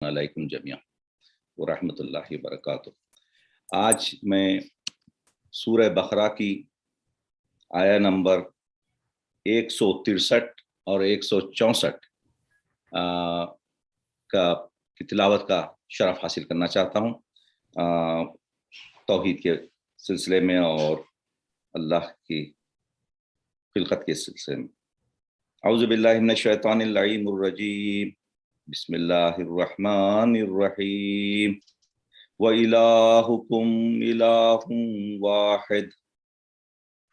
علیکم جمیعا ورحمۃ اللہ وبرکاتہ۔ آج میں سورہ بقرہ کی آیا نمبر 163 اور 164 کی تلاوت کا شرف حاصل کرنا چاہتا ہوں توحید کے سلسلے میں اور اللہ کی خلقت کے سلسلے میں۔ اعوذ باللہ من الشیطان اللعین الرجیم، بسم اللہ الرحمن الرحیم۔ وَإِلَٰهُكُمْ إِلَٰهٌ وَاحِدٌ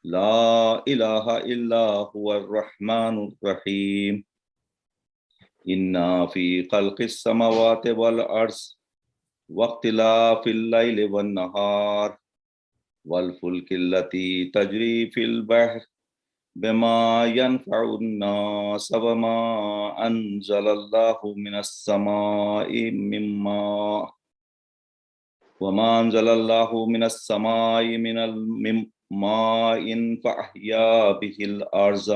لَا إِلَٰهَ إِلَّا هُوَ الرَّحْمَٰنُ الرَّحِيمُ۔ إِنَّ فِي خَلْقِ السَّمَاوَاتِ وَالْأَرْضِ وَاخْتِلَافِ اللَّيْلِ وَالنَّهَارِ وَالْفُلْكِ الَّتِي تَجْرِي فِي الْبَحْرِ بِمَا يَنفَعُ النَّاسَ وَمَا أَنزَلَ اللَّهُ مِنَ السَّمَاءِ مِنَ ماء فأحيا به الأرض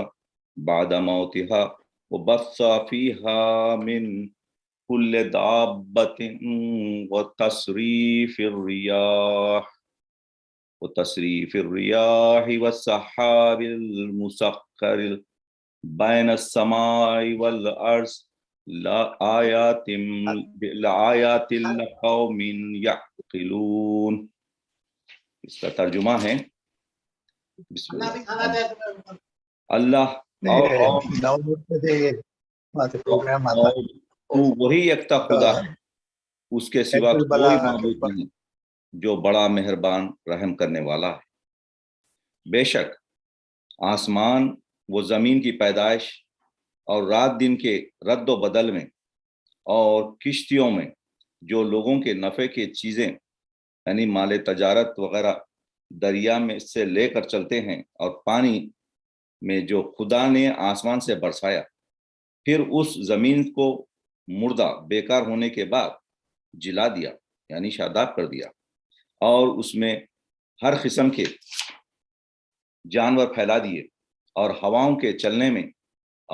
بعد موتها وبث فيها من كل دابة وتصريف الرياح والسحاب المسخر بين السماء والأرض لآيات لقوم يعقلون۔ اس کا ترجمہ ہے اللہ تو وہی یکتا خدا ہے، اس کے سوا کوئی معبود نہیں جو بڑا مہربان رحم کرنے والا ہے۔ بے شک آسمان و زمین کی پیدائش اور رات دن کے رد و بدل میں اور کشتیوں میں جو لوگوں کے نفع کی چیزیں یعنی مال تجارت وغیرہ دریا میں سے لے کر چلتے ہیں، اور پانی میں جو خدا نے آسمان سے برسایا، پھر اس زمین کو مردہ بیکار ہونے کے بعد جلا دیا یعنی شاداب کر دیا، اور اس میں ہر قسم کے جانور پھیلا دیے، اور ہواؤں کے چلنے میں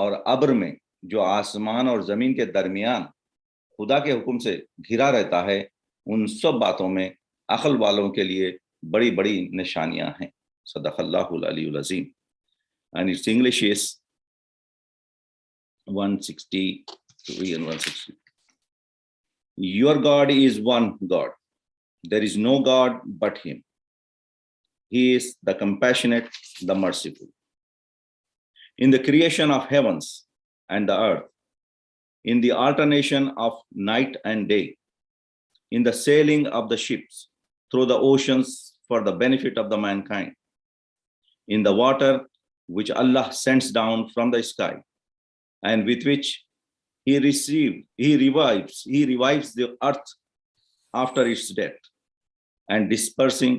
اور ابر میں جو آسمان اور زمین کے درمیان خدا کے حکم سے گھرا رہتا ہے، ان سب باتوں میں عقل والوں کے لیے بڑی بڑی نشانیاں ہیں۔ صدق اللہ العلی العظیم۔ And its English is 163 and 160. Your God is one God. There is no God but Him. He is the compassionate, the merciful. In the creation of heavens and the earth, in the alternation of night and day, in the sailing of the ships through the oceans for the benefit of the mankind, in the water which Allah sends down from the sky, and with which He revives the earth after its death, and dispersing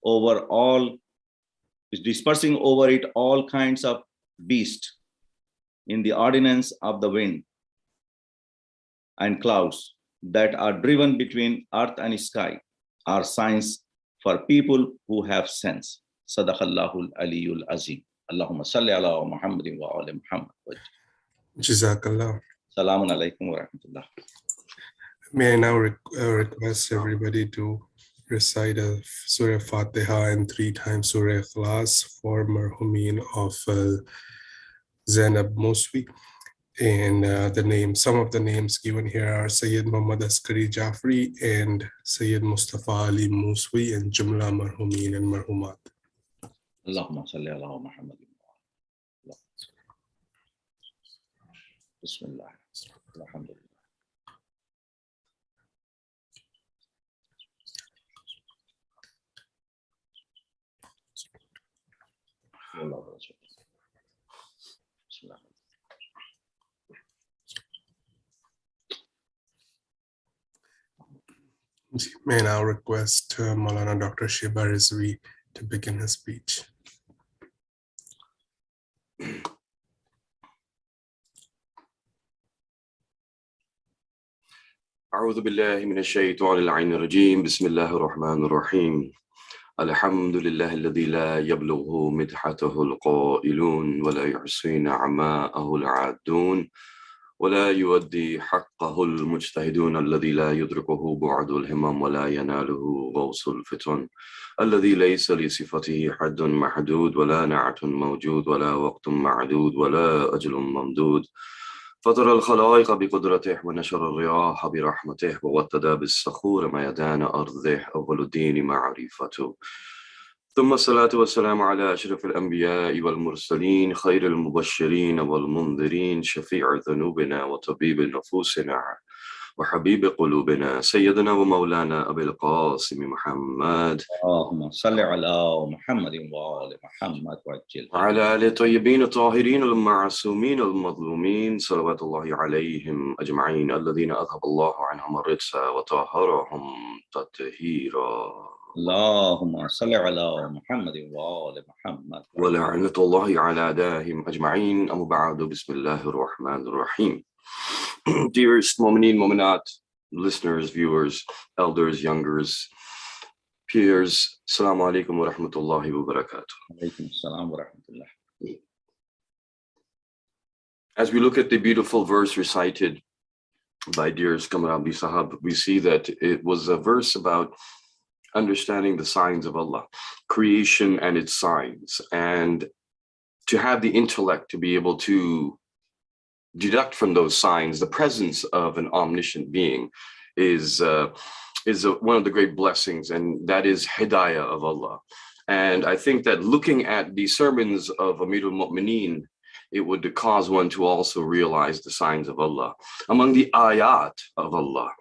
over it all kinds of beasts in the ordinance of the wind and clouds that are driven between earth and sky, are signs for people who have sense. Sadaqallahul Aliyul Azim. Allahumma salli ala Muhammadin wa ala Muhammad. Jazakallah. Salamun alaikum wa rahmatullah. May I now request everybody to recite Surah Fatiha and 3 times Surah Ikhlas for Marhumin of Zainab Muswi. And some of the names given here are Sayyid Muhammad Askari Jafri and Sayyid Mustafa Ali Muswi and Jumla Marhumin and Marhumat. Allahumma salli ala Muhammad. Bismillah. Alhamdulillah. May I now request Maulana Dr. Shaeba Rizvi to begin his speech. أعوذ بالله من الشيطان اللعين الرجيم. بسم الله الرحمن الرحيم. الحمد لله الذي لا يبلغه مدحته القائلون ولا يحصي نعماءه العادون ولا يؤدي حقه المجتهدون الذي لا يدركه بعد الهمم ولا يناله غوص الفتن الذي ليس لصفته حد محدود ولا نعت موجود ولا وقت معدود ولا أجل ممدود فطر الخلائق بقدرته ونشر الرياح برحمته ووتد بالصخور ميدان أرضه أول الدين معرفته ثم الصلاة والسلام على أشرف الأنبياء والمرسلين خير المبشرين والمنذرين شفيع ذنوبنا وطبيب نفوسنا وحبيب قلوبنا سيدنا ومولانا أبي القاسم محمد اللهم صل على محمد وآل محمد وعجل وعلى آل الطيبين الطاهرين المعصومين المظلومين صلوات الله عليهم أجمعين الذين أذهب الله عنهم الرجس وطهرهم تطهيرا اللهم صل على محمد وآل محمد ولعنة الله على أعدائهم أجمعين أما بعد بسم الله الرحمن الرحيم. Dearest Mu'mineen, Mu'minat, listeners, viewers, elders, youngers, peers, Assalamu alaikum wa rahmatullahi wa barakatuh. Alaikum assalam wa rahmatullah. As we look at the beautiful verse recited by dearest Qamar Abdi Sahab, we see that it was a verse about understanding the signs of Allah, creation and its signs, and to have the intellect to be able to deduct from those signs the presence of an omniscient being is one of the great blessings, and that is hidayah of Allah. And I think that looking at the sermons of Amirul Mu'mineen, it would cause one to also realize the signs of Allah. Among the ayat of Allah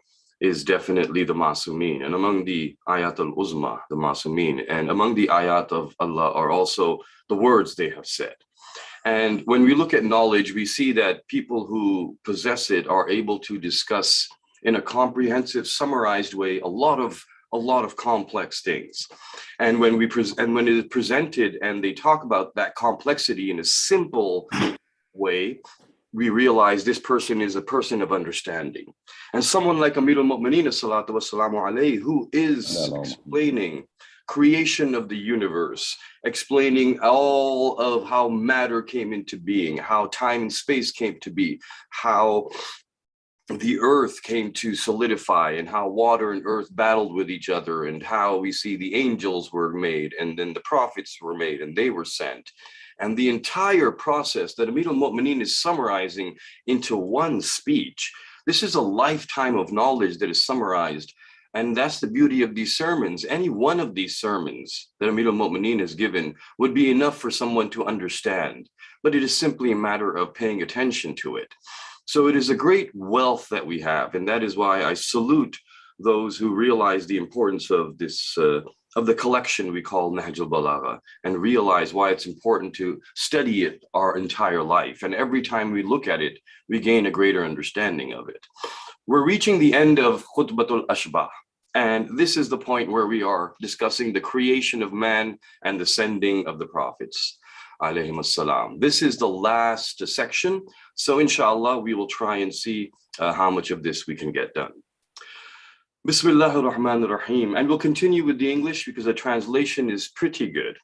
is definitely the Masumeen, and among the ayat al-uzma, the Masumeen, and among the ayat of Allah are also the words they have said. And when we look at knowledge, we see that people who possess it are able to discuss in a comprehensive, summarized way a lot of complex things. And when when it is presented and they talk about that complexity in a simple way, we realize this person is a person of understanding. And someone like Amirul Mu'mineen salatu wassalamu alayhi, who is explaining creation of the universe, explaining all of how matter came into being, how time and space came to be, how the earth came to solidify, and how water and earth battled with each other, and how we see the angels were made, and then the prophets were made, and they were sent. And the entire process that Amirul Mu'mineen is summarizing into one speech. This is a lifetime of knowledge that is summarized. And that's the beauty of these sermons. Any one of these sermons that Amirul Mu'mineen has given would be enough for someone to understand. But it is simply a matter of paying attention to it. So it is a great wealth that we have. And that is why I salute those who realize the importance of this of the collection we call Nahjul Balagha, and realize why it's important to study it our entire life. And every time we look at it, we gain a greater understanding of it. We're reaching the end of Khutbatul Ashbah, and this is the point where we are discussing the creation of man and the sending of the prophets, alayhim assalam. This is the last section, so inshallah we will try and see how much of this we can get done. Bismillahir Rahmanir Rahim. And we'll continue with the English because the translation is pretty good.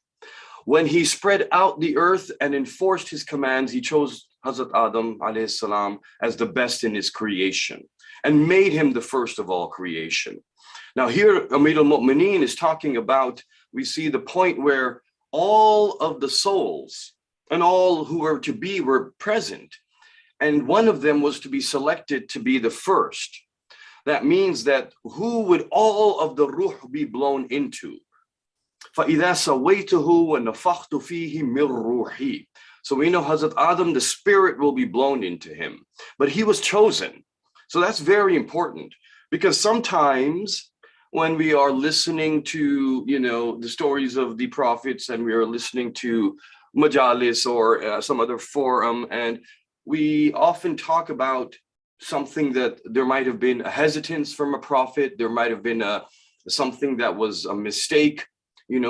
When he spread out the earth and enforced his commands, he chose Hazrat Adam alayhi salam as the best in his creation and made him the first of all creation. Now here Amirul Mu'mineen is talking about, we see the point where all of the souls and all who were to be were present, and one of them was to be selected to be the first. That means that who would all of the ruh be blown into? فَإِذَا سَوَيْتُهُ وَنَفَخْتُ فِيهِ مِنْ رُوحِي. So we know Hazrat Adam, the spirit will be blown into him, but he was chosen. So that's very important, because sometimes when we are listening to, the stories of the prophets, and we are listening to majalis or some other forum, and we often talk about something that there might have been a hesitance from a prophet, there might have been something that was a mistake,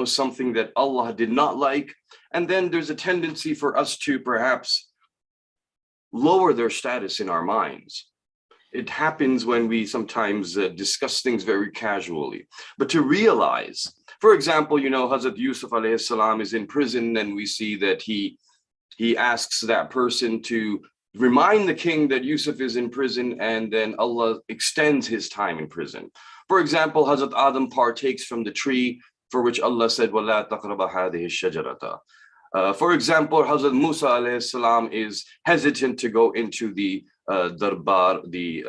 something that Allah did not like. And then there's a tendency for us to perhaps lower their status in our minds. It happens when we sometimes discuss things very casually. But to realize, for example, Hazrat Yusuf alayhi salam is in prison, and we see that he asks that person to remind the king that Yusuf is in prison, and then Allah extends his time in prison. For example, Hazrat Adam partakes from the tree for which Allah said, وَلَا تَقْرَبَ هَذِهِ الشَّجَرَةَ. For example, Hazrat Musa alayhi salam is hesitant to go into the darbar, the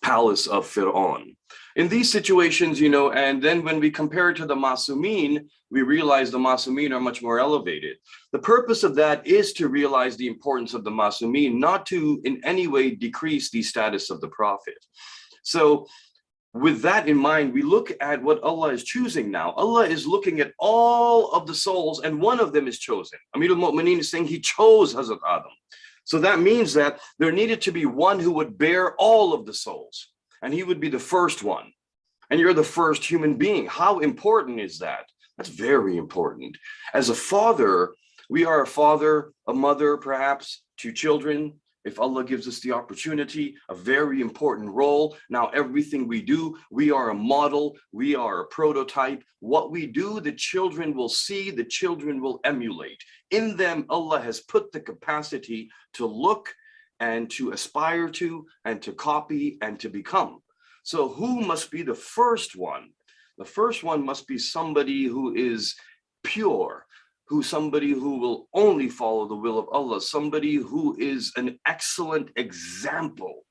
palace of Fir'aun. In these situations, and then when we compare it to the Masumin, we realize the Masumin are much more elevated. The purpose of that is to realize the importance of the Masumin, not to in any way decrease the status of the Prophet. So with that in mind, we look at what Allah is choosing now. Allah is looking at all of the souls, and one of them is chosen. Amir al-Mu'mineen is saying he chose Hazrat Adam. So that means that there needed to be one who would bear all of the souls, and he would be the first one. And you're the first human being. How important is that? That's very important. As a father, we are a father, a mother, perhaps, to children. If Allah gives us the opportunity, a very important role. Now, everything we do, we are a model, we are a prototype. What we do, the children will see, the children will emulate. In them, Allah has put the capacity to look and to aspire to and to copy and to become. So who must be the first one? The first one must be somebody who is pure, somebody who will only follow the will of Allah, somebody who is an excellent example.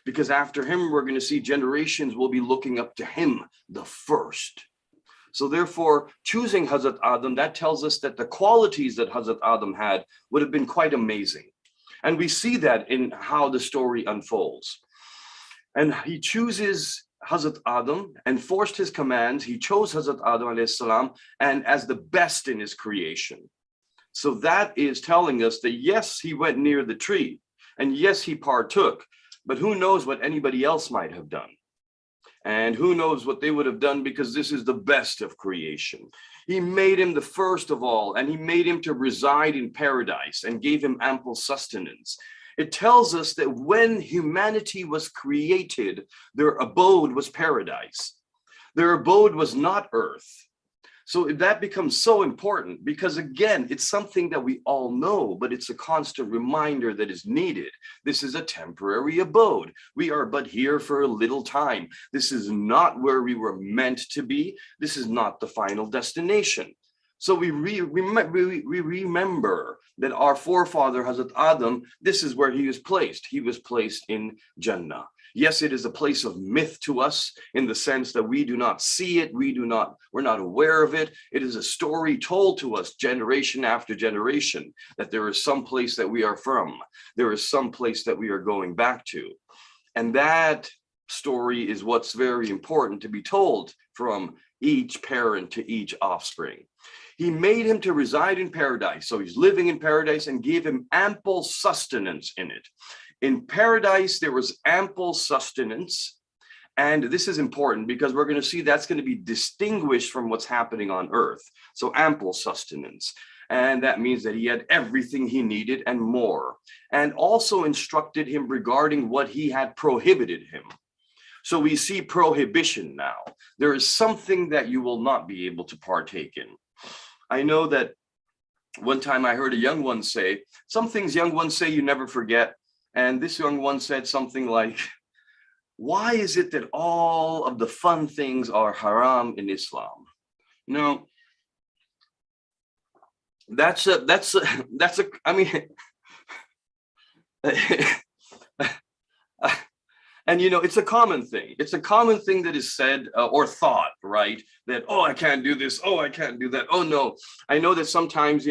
Because after him, we're going to see generations will be looking up to him, the first. So therefore, choosing Hazrat Adam, that tells us that the qualities that Hazrat Adam had would have been quite amazing. And we see that in how the story unfolds. And he chooses Hazrat Adam, enforced his commands. He chose Hazrat Adam alayhi salam and as the best in his creation. So that is telling us that yes, he went near the tree, and yes, he partook, but who knows what anybody else might have done. And who knows what they would have done, because this is the best of creation. He made him the first of all, and he made him to reside in paradise and gave him ample sustenance. It tells us that when humanity was created, their abode was paradise. Their abode was not earth. So that becomes so important, because again, it's something that we all know, but it's a constant reminder that is needed. This is a temporary abode. We are but here for a little time. This is not where we were meant to be. This is not the final destination. So we remember that our forefather, Hazrat Adam, this is where he was placed. He was placed in Jannah. Yes, it is a place of myth to us in the sense that we do not see it. We're not aware of it. It is a story told to us generation after generation that there is some place that we are from. There is some place that we are going back to. And that story is what's very important to be told from each parent to each offspring. He made him to reside in paradise. So he's living in paradise and gave him ample sustenance in it. In paradise, there was ample sustenance. And this is important because we're going to see that's going to be distinguished from what's happening on earth. So ample sustenance. And that means that he had everything he needed and more. And also instructed him regarding what he had prohibited him. So we see prohibition now. There is something that you will not be able to partake in. I know that one time I heard a young one say, some things young ones say you never forget. And this young one said something like, why is it that all of the fun things are haram in Islam? No, I mean, and it's a common thing. It's a common thing that is said or thought, right? That, oh, I can't do this. Oh, I can't do that. Oh, no. I know that sometimes,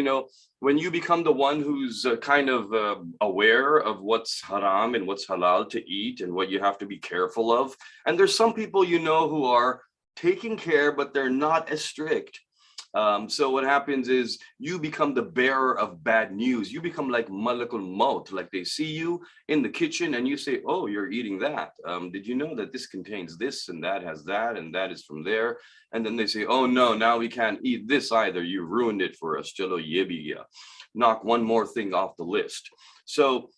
when you become the one who's kind of aware of what's haram and what's halal to eat and what you have to be careful of. And there's some people, who are taking care, but they're not as strict. So what happens is you become the bearer of bad news. You become like Malakul Maut, like they see you in the kitchen and you say, oh, you're eating that. Did you know that this contains this and that has that and that is from there? And then they say, oh, no, now we can't eat this either. You ruined it for us. Chalo ye bhi gaya. Knock one more thing off the list. So,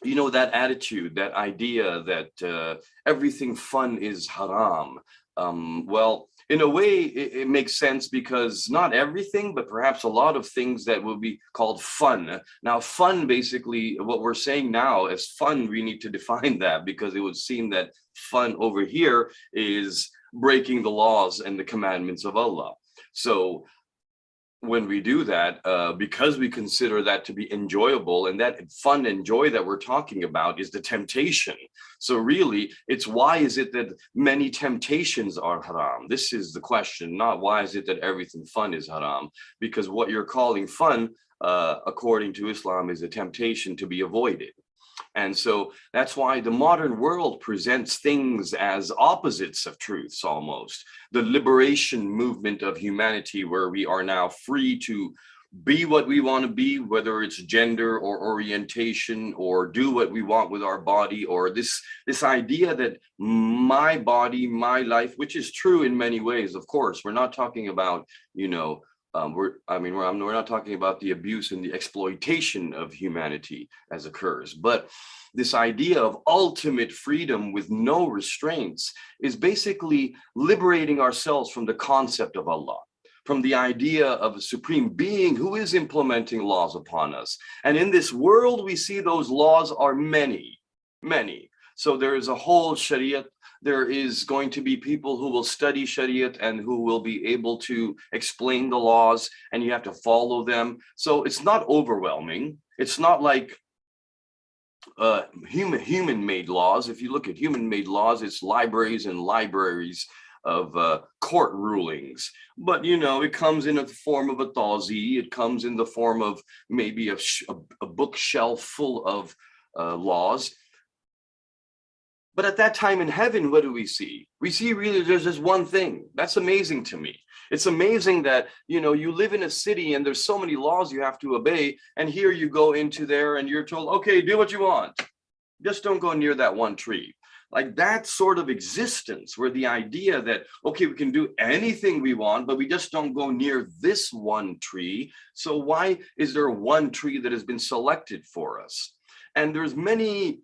that attitude, that idea that everything fun is haram. Well, in a way, it makes sense, because not everything, but perhaps a lot of things that will be called fun. Now, fun, basically, what we're saying now as fun, we need to define that, because it would seem that fun over here is breaking the laws and the commandments of Allah. So when we do that, because we consider that to be enjoyable, and that fun and joy that we're talking about is the temptation. So really, it's why is it that many temptations are haram? This is the question, not why is it that everything fun is haram? Because what you're calling fun, according to Islam, is a temptation to be avoided. And so that's why the modern world presents things as opposites of truths almost. The liberation movement of humanity, where we are now free to be what we want to be, whether it's gender or orientation, or do what we want with our body, or this idea that my body, my life, which is true in many ways, of course. We're not talking about, we're not talking about the abuse and the exploitation of humanity as occurs, but this idea of ultimate freedom with no restraints is basically liberating ourselves from the concept of Allah, from the idea of a supreme being who is implementing laws upon us. And in this world, we see those laws are many, many. So there is a whole Shariat. There is going to be people who will study Shariat and who will be able to explain the laws, and you have to follow them. So it's not overwhelming. It's not like human-made laws. If you look at human-made laws, it's libraries and libraries of court rulings. But, it comes in the form of a tazi. It comes in the form of maybe a bookshelf full of laws. But at that time in heaven, what do we see? We see really there's just one thing. That's amazing to me. It's amazing that, you live in a city and there's so many laws you have to obey. And here you go into there and you're told, okay, do what you want. Just don't go near that one tree. Like that sort of existence, where the idea that, okay, we can do anything we want, but we just don't go near this one tree. So why is there one tree that has been selected for us? And there's many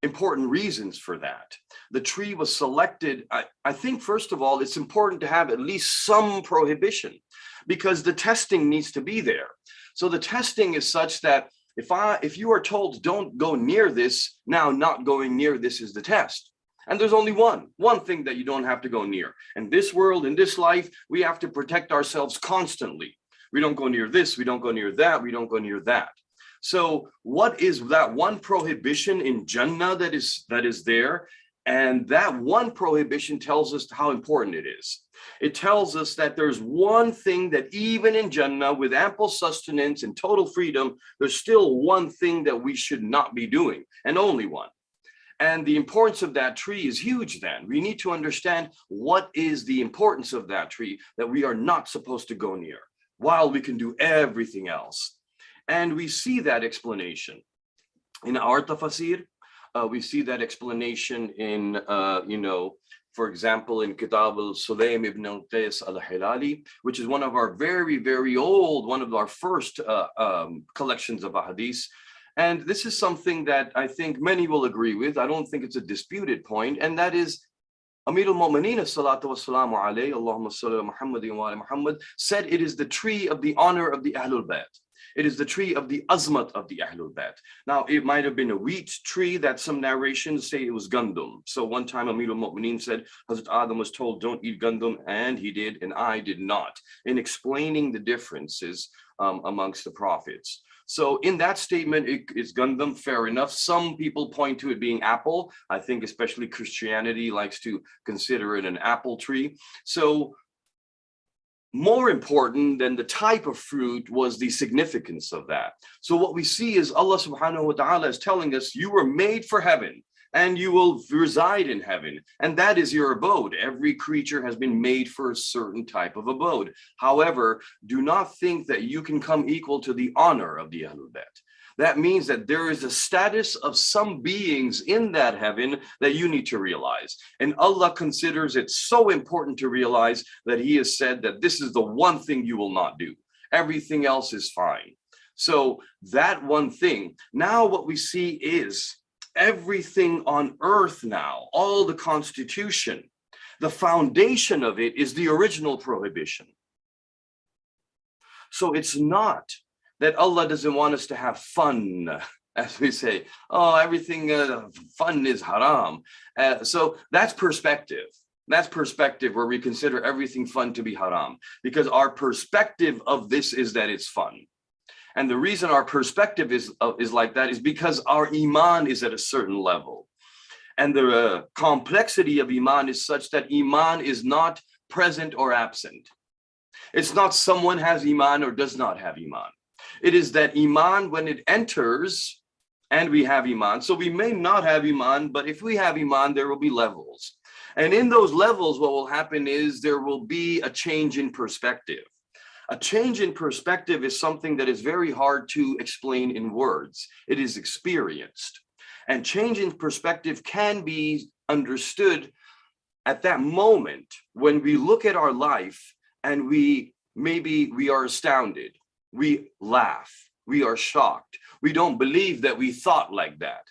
important reasons for that. The tree was selected. I think, first of all, it's important to have at least some prohibition, because the testing needs to be there. So the testing is such that if you are told don't go near this, now not going near this is the test. And there's only one thing that you don't have to go near. In this world, in this life, we have to protect ourselves constantly. We don't go near this, we don't go near that, we don't go near that. So what is that one prohibition in Jannah that is there? And that one prohibition tells us how important it is. It tells us that there's one thing that even in Jannah, with ample sustenance and total freedom, there's still one thing that we should not be doing, and only one. And the importance of that tree is huge then. We need to understand what is the importance of that tree that we are not supposed to go near, while we can do everything else. And we see that explanation in our tafsir. We see that explanation in, for example, in Kitab al-Sulaym ibn al-Qais al-Hilali, which is one of our very, very old, one of our first collections of ahadith. And this is something that I think many will agree with. I don't think it's a disputed point, and that is Amir al-Mu'mineen salatu wassalamu alayhi, Allahumma salli ala Muhammadin wa ala Muhammad, said it is the tree of the honor of the Ahlul Bayt. It is the tree of the azmat of the Ahlul Bayt. Now, it might have been a wheat tree that some narrations say it was gandum. So one time Amir al-Mu'mineen said, Hazrat Adam was told, don't eat gandum, and he did, and I did not, in explaining the differences amongst the prophets. So in that statement, it's gandum, fair enough. Some people point to it being apple. I think especially Christianity likes to consider it an apple tree. So more important than the type of fruit was the significance of that. So what we see is Allah subhanahu wa ta'ala is telling us, you were made for heaven and you will reside in heaven, and that is your abode. Every creature has been made for a certain type of abode. However, do not think that you can come equal to the honor of the Ahlul Bayt. That means that there is a status of some beings in that heaven that you need to realize. And Allah considers it so important to realize that He has said that this is the one thing you will not do. Everything else is fine. So that one thing, now what we see is everything on earth now, all the constitution, The foundation of it is the original prohibition. So it's not that Allah doesn't want us to have fun, as we say, oh, everything fun is haram. So that's perspective. That's perspective where we consider everything fun to be haram, because our perspective of this is that it's fun. And the reason our perspective is like that is because our iman is at a certain level. And the complexity of iman is such that iman is not present or absent. It's not someone has iman or does not have iman. It is that iman, when it enters, and we have iman. So we may not have iman, but if we have iman, there will be levels. And in those levels, what will happen is there will be a change in perspective. A change in perspective is something that is very hard to explain in words. It is experienced. And change in perspective can be understood at that moment when we look at our life and we are astounded, we laugh, we are shocked. We don't believe that we thought like that.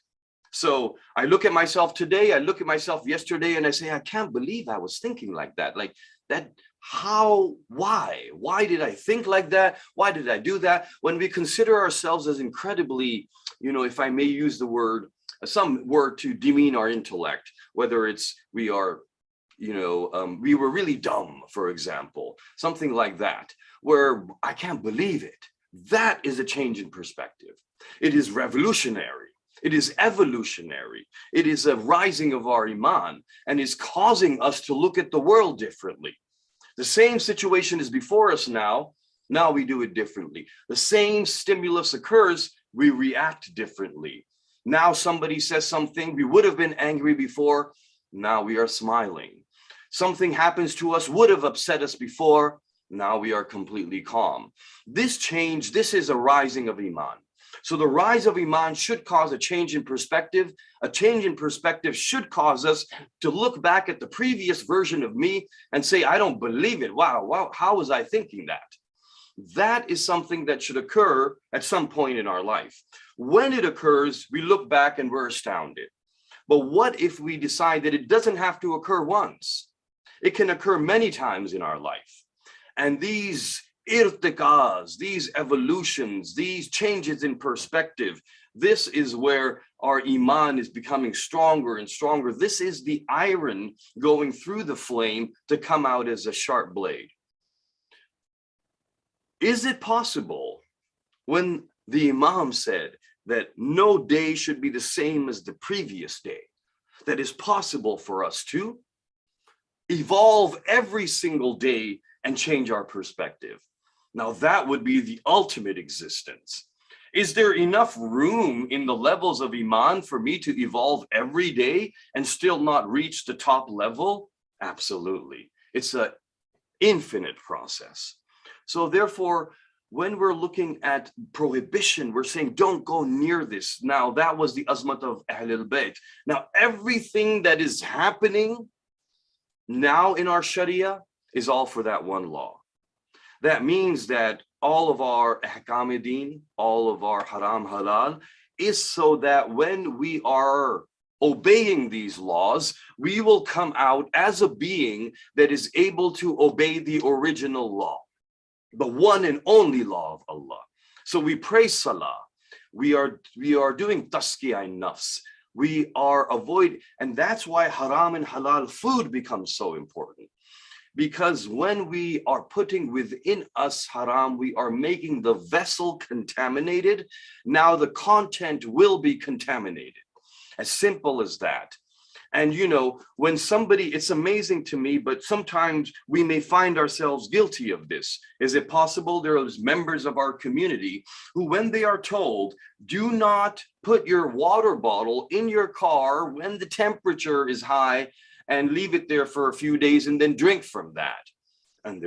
So I look at myself today, I look at myself yesterday, and I say, I can't believe I was thinking like that. Like that, how, why did I think like that? Why did I do that? When we consider ourselves as incredibly, if I may use the word, some word to demean our intellect, whether it's we were really dumb, for example, something like that, where I can't believe it. That is a change in perspective. It is revolutionary. It is evolutionary. It is a rising of our iman and is causing us to look at the world differently. The same situation is before us now. Now we do it differently. The same stimulus occurs, we react differently. Now somebody says something, we would have been angry before, now we are smiling. Something happens to us, would have upset us before, now we are completely calm. This change, this is a rising of iman. So the rise of iman should cause a change in perspective. A change in perspective should cause us to look back at the previous version of me and say, I don't believe it. Wow, how was I thinking that? That is something that should occur at some point in our life. When it occurs, we look back and we're astounded. But what if we decide that it doesn't have to occur once? It can occur many times in our life. And these irtiqas, these evolutions, these changes in perspective, this is where our iman is becoming stronger and stronger. This is the iron going through the flame to come out as a sharp blade. Is it possible, when the Imam said that no day should be the same as the previous day, that is possible for us to evolve every single day and change our perspective? Now that would be the ultimate existence. Is there enough room in the levels of iman for me to evolve every day and still not reach the top level? Absolutely. It's an infinite process. So therefore, when we're looking at prohibition, we're saying, don't go near this. Now, that was the azmat of Ahlul Bayt. Now, everything that is happening now in our Sharia is all for that one law. That means that all of our ahkam din, all of our haram halal, is so that when we are obeying these laws, we will come out as a being that is able to obey the original law, the one and only law of Allah. So we pray salah, we are doing taskiyah nafs, we are and that's why haram and halal food becomes so important. Because when we are putting within us haram, we are making the vessel contaminated. Now the content will be contaminated. As simple as that. And when somebody, it's amazing to me, but sometimes we may find ourselves guilty of this. Is it possible there are members of our community who, when they are told, do not put your water bottle in your car when the temperature is high and leave it there for a few days and then drink from that? And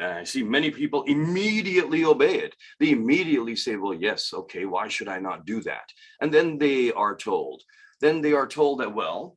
I see many people immediately obey it. They immediately say, well, yes, okay, why should I not do that? And then they are told that, well,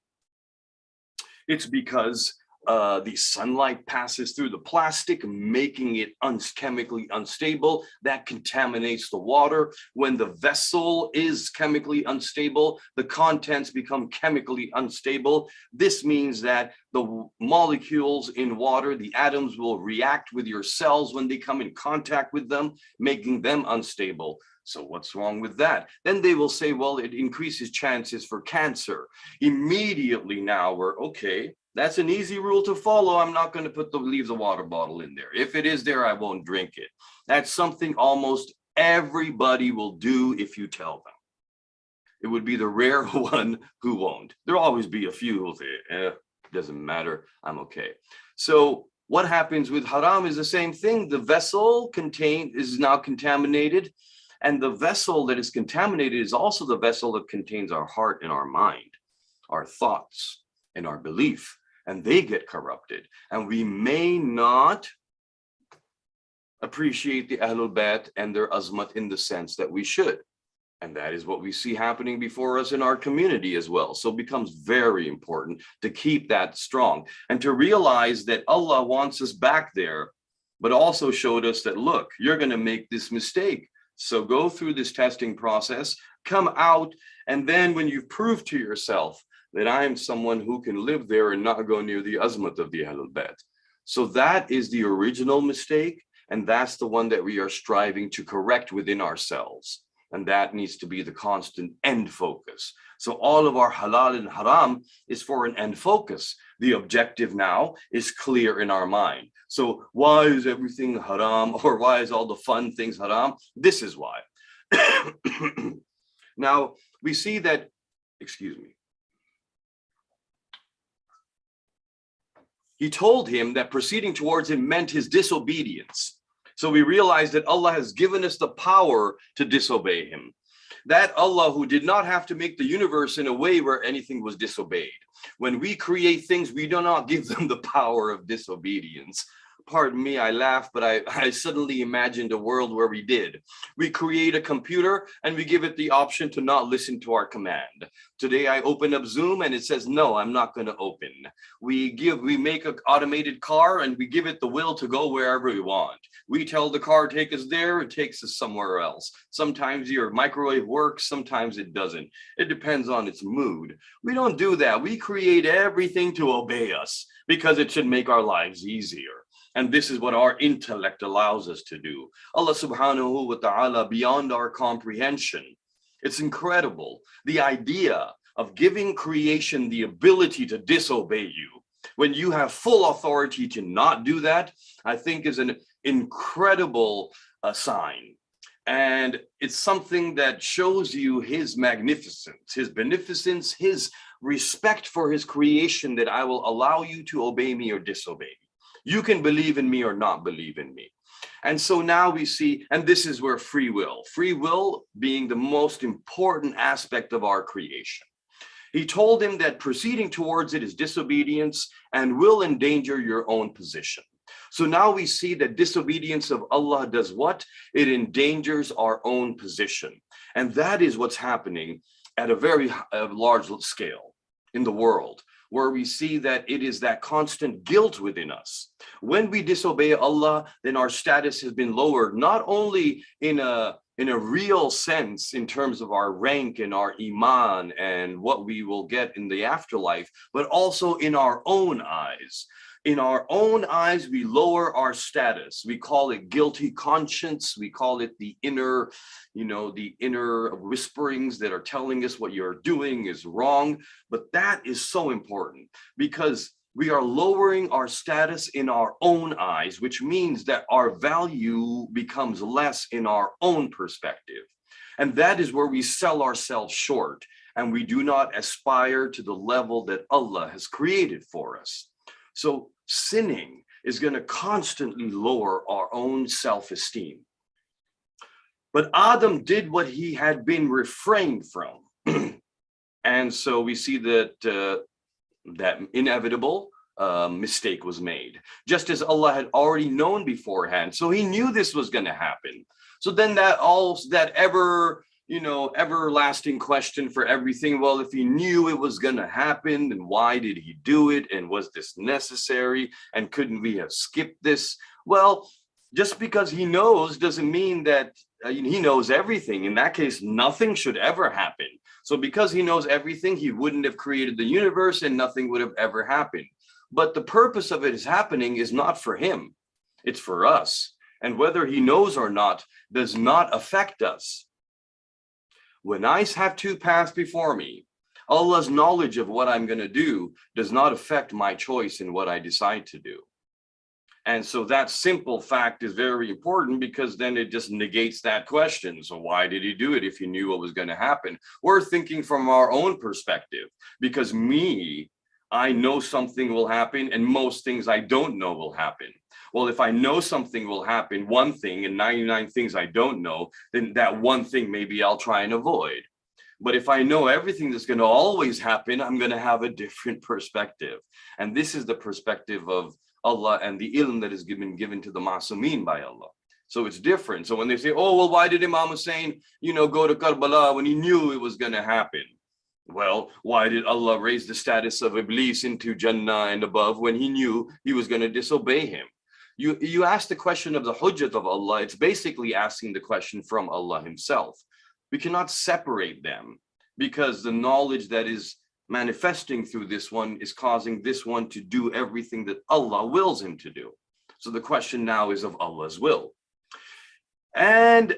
it's because the sunlight passes through the plastic, making it chemically unstable. That contaminates the water. When the vessel is chemically unstable, the contents become chemically unstable. This means that the molecules in water, the atoms, will react with your cells when they come in contact with them, making them unstable. So what's wrong with that? Then they will say, well, it increases chances for cancer. Immediately now we're okay. That's an easy rule to follow. I'm not going to leave the water bottle in there. If it is there, I won't drink it. That's something almost everybody will do if you tell them. It would be the rare one who won't. There'll always be a few who'll say, doesn't matter, I'm okay. So what happens with haram is the same thing. The vessel is now contaminated. And the vessel that is contaminated is also the vessel that contains our heart and our mind, our thoughts and our belief, and they get corrupted. And we may not appreciate the Ahlul Bayt and their azmat in the sense that we should. And that is what we see happening before us in our community as well. So it becomes very important to keep that strong and to realize that Allah wants us back there, but also showed us that, look, you're going to make this mistake. So go through this testing process, come out, and then when you've proved to yourself that I'm someone who can live there and not go near the azmat of the Ahlul Bayt. So that is the original mistake, and that's the one that we are striving to correct within ourselves. And that needs to be the constant end focus. So all of our halal and haram is for an end focus. The objective now is clear in our mind. So why is everything haram, or why is all the fun things haram? This is why. Now we see that, excuse me. He told him that proceeding towards him meant his disobedience. So we realize that Allah has given us the power to disobey him. That Allah who did not have to make the universe in a way where anything was disobeyed. When we create things, we do not give them the power of disobedience. Pardon me, I laugh, but I suddenly imagined a world where we did. We create a computer and we give it the option to not listen to our command. Today I open up Zoom and it says, no, I'm not going to open. We make an automated car and we give it the will to go wherever we want. We tell the car, take us there, it takes us somewhere else. Sometimes your microwave works, sometimes it doesn't. It depends on its mood. We don't do that. We create everything to obey us because it should make our lives easier. And this is what our intellect allows us to do. Allah subhanahu wa ta'ala, beyond our comprehension. It's incredible. The idea of giving creation the ability to disobey you when you have full authority to not do that, I think is an incredible sign. And it's something that shows you his magnificence, his beneficence, his respect for his creation, that I will allow you to obey me or disobey me. You can believe in me or not believe in me. And so now we see, and this is where free will being the most important aspect of our creation. He told him that proceeding towards it is disobedience and will endanger your own position. So now we see that disobedience of Allah does what? It endangers our own position. And that is what's happening at a very large scale in the world, where we see that it is that constant guilt within us. When we disobey Allah, then our status has been lowered, not only in a real sense in terms of our rank and our iman and what we will get in the afterlife, but also in our own eyes. In our own eyes, we lower our status. We call it guilty conscience. We call it the inner, the inner whisperings that are telling us what you're doing is wrong. But that is so important because we are lowering our status in our own eyes, which means that our value becomes less in our own perspective. And that is where we sell ourselves short and we do not aspire to the level that Allah has created for us. So sinning is going to constantly lower our own self-esteem. But Adam did what he had been refrained from. And so we see that that inevitable mistake was made, just as Allah had already known beforehand. So he knew this was going to happen. So then that ever everlasting question for everything. Well, if he knew it was going to happen, then why did he do it? And was this necessary? And couldn't we have skipped this? Well, just because he knows doesn't mean that he knows everything. In that case, nothing should ever happen. So because he knows everything, he wouldn't have created the universe and nothing would have ever happened. But the purpose of it is happening is not for him. It's for us. And whether he knows or not does not affect us. When I have two paths before me, Allah's knowledge of what I'm going to do does not affect my choice in what I decide to do. And so that simple fact is very important, because then it just negates that question. So why did he do it if he knew what was going to happen? We're thinking from our own perspective, because I know something will happen, and most things I don't know will happen. Well, if I know something will happen, one thing, and 99 things I don't know, then that one thing maybe I'll try and avoid. But if I know everything that's going to always happen, I'm going to have a different perspective. And this is the perspective of Allah and the ilm that is given to the Masumin by Allah. So it's different. So when they say, oh, well, why did Imam Hussein, go to Karbala when he knew it was going to happen? Well, why did Allah raise the status of Iblis into Jannah and above when he knew he was going to disobey him? You ask the question of the hujjat of Allah, it's basically asking the question from Allah himself. We cannot separate them, because the knowledge that is manifesting through this one is causing this one to do everything that Allah wills him to do. So the question now is of Allah's will. And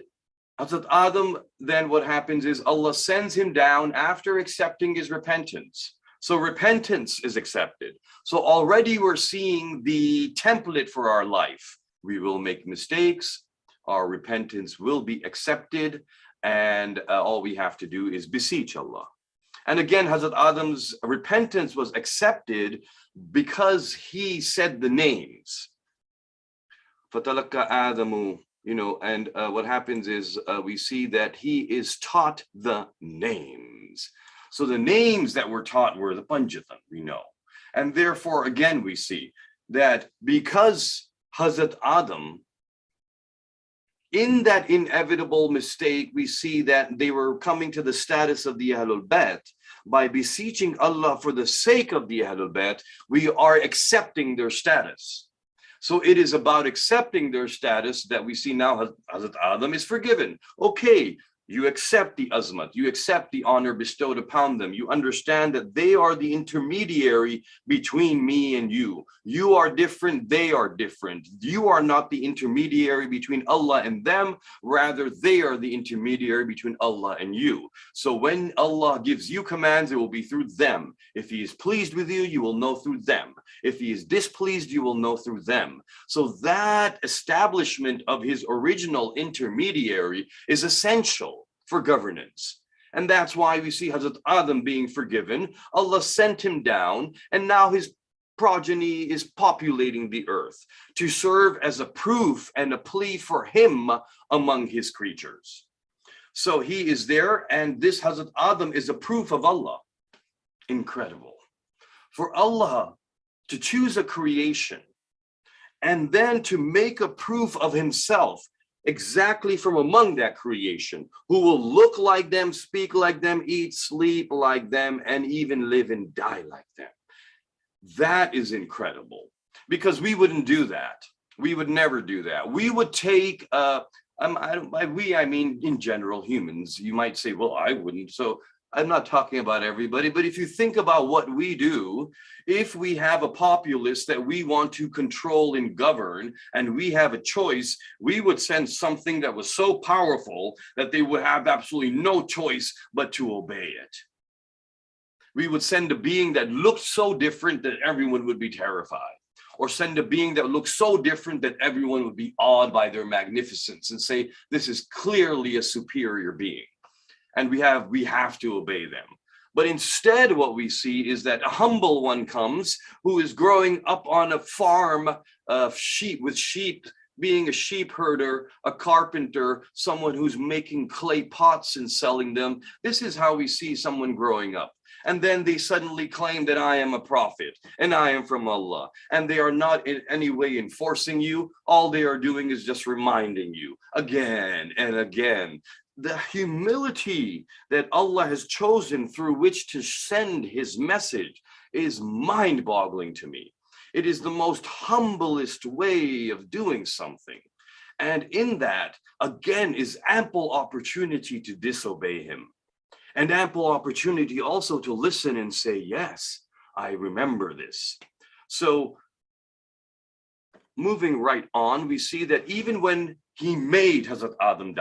Hazrat Adam, then what happens is Allah sends him down after accepting his repentance. So repentance is accepted. So already we're seeing the template for our life. We will make mistakes, our repentance will be accepted, and all we have to do is beseech Allah. And again, Hazrat Adam's repentance was accepted because he said the names. Fatalaka Adamu, and what happens is we see that he is taught the names. So the names that were taught were the Panjatan, we know. And therefore, again, we see that because Hazrat Adam, in that inevitable mistake, we see that they were coming to the status of the Ahlul Bayt. By beseeching Allah for the sake of the Ahlul Bayt, we are accepting their status. So it is about accepting their status that we see now Hazrat Adam is forgiven. Okay, you accept the azmat, you accept the honor bestowed upon them. You understand that they are the intermediary between me and you. You are different, they are different. You are not the intermediary between Allah and them, rather they are the intermediary between Allah and you. So when Allah gives you commands, it will be through them. If he is pleased with you, you will know through them. If he is displeased, you will know through them. So that establishment of his original intermediary is essential for governance. And that's why we see Hazrat Adam being forgiven. Allah sent him down, and now his progeny is populating the earth to serve as a proof and a plea for him among his creatures. So he is there, and this Hazrat Adam is a proof of Allah. Incredible. For Allah to choose a creation and then to make a proof of himself exactly from among that creation, who will look like them, speak like them, eat, sleep like them, and even live and die like them. That is incredible, because we wouldn't do that. We would never do that. We would take, I mean, in general, humans, you might say, well, I wouldn't. So I'm not talking about everybody, but if you think about what we do, if we have a populace that we want to control and govern, and we have a choice, we would send something that was so powerful that they would have absolutely no choice but to obey it. We would send a being that looked so different that everyone would be terrified, or send a being that looked so different that everyone would be awed by their magnificence and say, this is clearly a superior being. And we have to obey them. But instead, what we see is that a humble one comes who is growing up on a farm of sheep, with sheep, being a sheep herder, a carpenter, someone who's making clay pots and selling them. This is how we see someone growing up. And then they suddenly claim that I am a prophet and I am from Allah. And they are not in any way enforcing you. All they are doing is just reminding you again and again. the humility that Allah has chosen through which to send his message is mind-boggling to me. It is the most humblest way of doing something. And in that, again, is ample opportunity to disobey him, and ample opportunity also to listen and say, yes, I remember this. So moving right on, we see that even when he made Hazrat Adam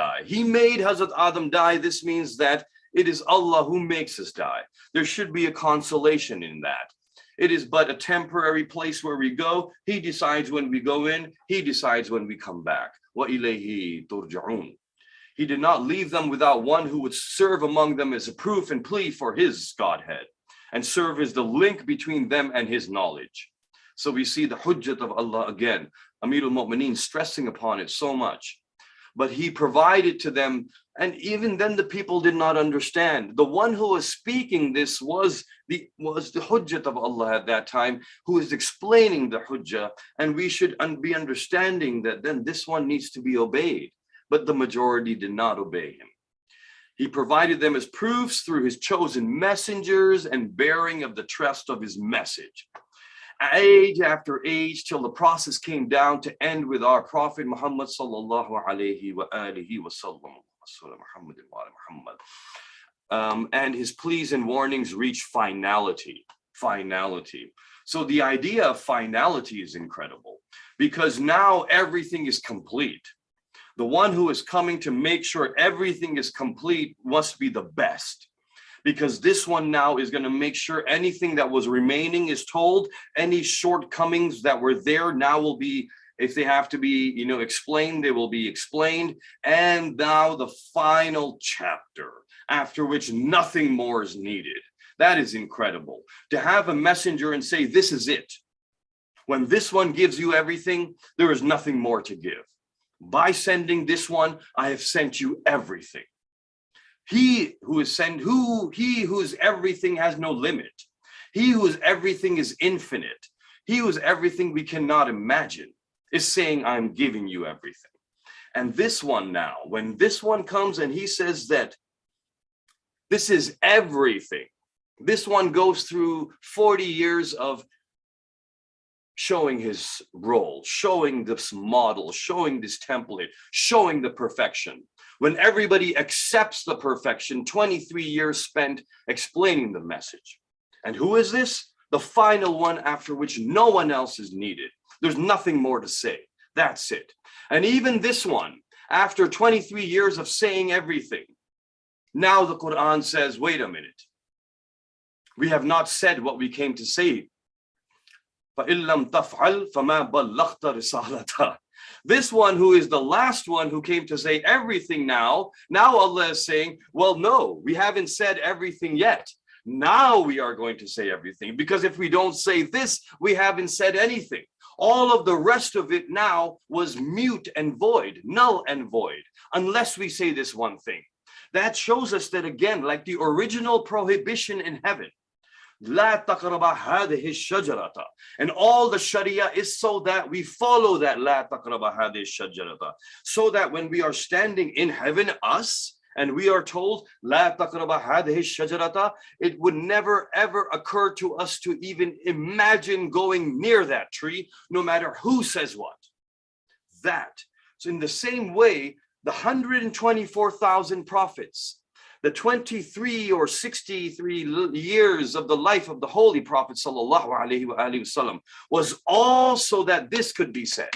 die, this means that it is Allah who makes us die. There should be a consolation in that. It is but a temporary place where we go. He decides when we go in, he decides when we come back. Wa ilayhi turja'un. He did not leave them without one who would serve among them as a proof and plea for his Godhead, and serve as the link between them and his knowledge. So we see the hujjat of Allah again, Amir al-Mu'mineen stressing upon it so much. But he provided to them, and even then the people did not understand. The one who was speaking this was the hujjat of Allah at that time, who is explaining the hujjah, and we should be understanding that then this one needs to be obeyed. But the majority did not obey him. He provided them as proofs through his chosen messengers and bearing of the trust of his message. Age after age, till the process came down to end with our Prophet Muhammad sallallahu alayhi wa alihi wa sallam, and his pleas and warnings reached finality. So the idea of finality is incredible, because now everything is complete. The one who is coming to make sure everything is complete must be the best, because this one now is going to make sure anything that was remaining is told. Any shortcomings that were there now will be, if they have to be, explained, they will be explained. And now the final chapter, after which nothing more is needed. That is incredible. To have a messenger and say, this is it. When this one gives you everything, there is nothing more to give. By sending this one, I have sent you everything. He whose everything has no limit. He whose everything is infinite. He whose everything we cannot imagine is saying, I'm giving you everything. And this one now, when this one comes and he says that this is everything, this one goes through 40 years of showing his role, showing this model, showing this template, showing the perfection. When everybody accepts the perfection, 23 years spent explaining the message. And who is this? The final one, after which no one else is needed. There's nothing more to say. That's it. And even this one, after 23 years of saying everything, now the Quran says, wait a minute. We have not said what we came to say. فَإِلَّمْ تَفْعَلْ فَمَا بَلَّغْتَ رِسَالَتَهُ. This one who is the last one who came to say everything now Allah is saying, well, no, we haven't said everything yet. Now we are going to say everything, because if we don't say this, we haven't said anything. All of the rest of it now was mute and void, null and void, unless we say this one thing. That shows us that, again, like the original prohibition in heaven, لا تقرب هذه الشجرة. And all the Sharia is so that we follow that لا تقرب هذه الشجرة. So that when we are standing in heaven, us, and we are told لا تقرب هذه الشجرة, it would never ever occur to us to even imagine going near that tree, no matter who says what. That. So in the same way, the 124,000 prophets, the 23 or 63 years of the life of the Holy Prophet sallallahu alaihi wasallam was all so that this could be said.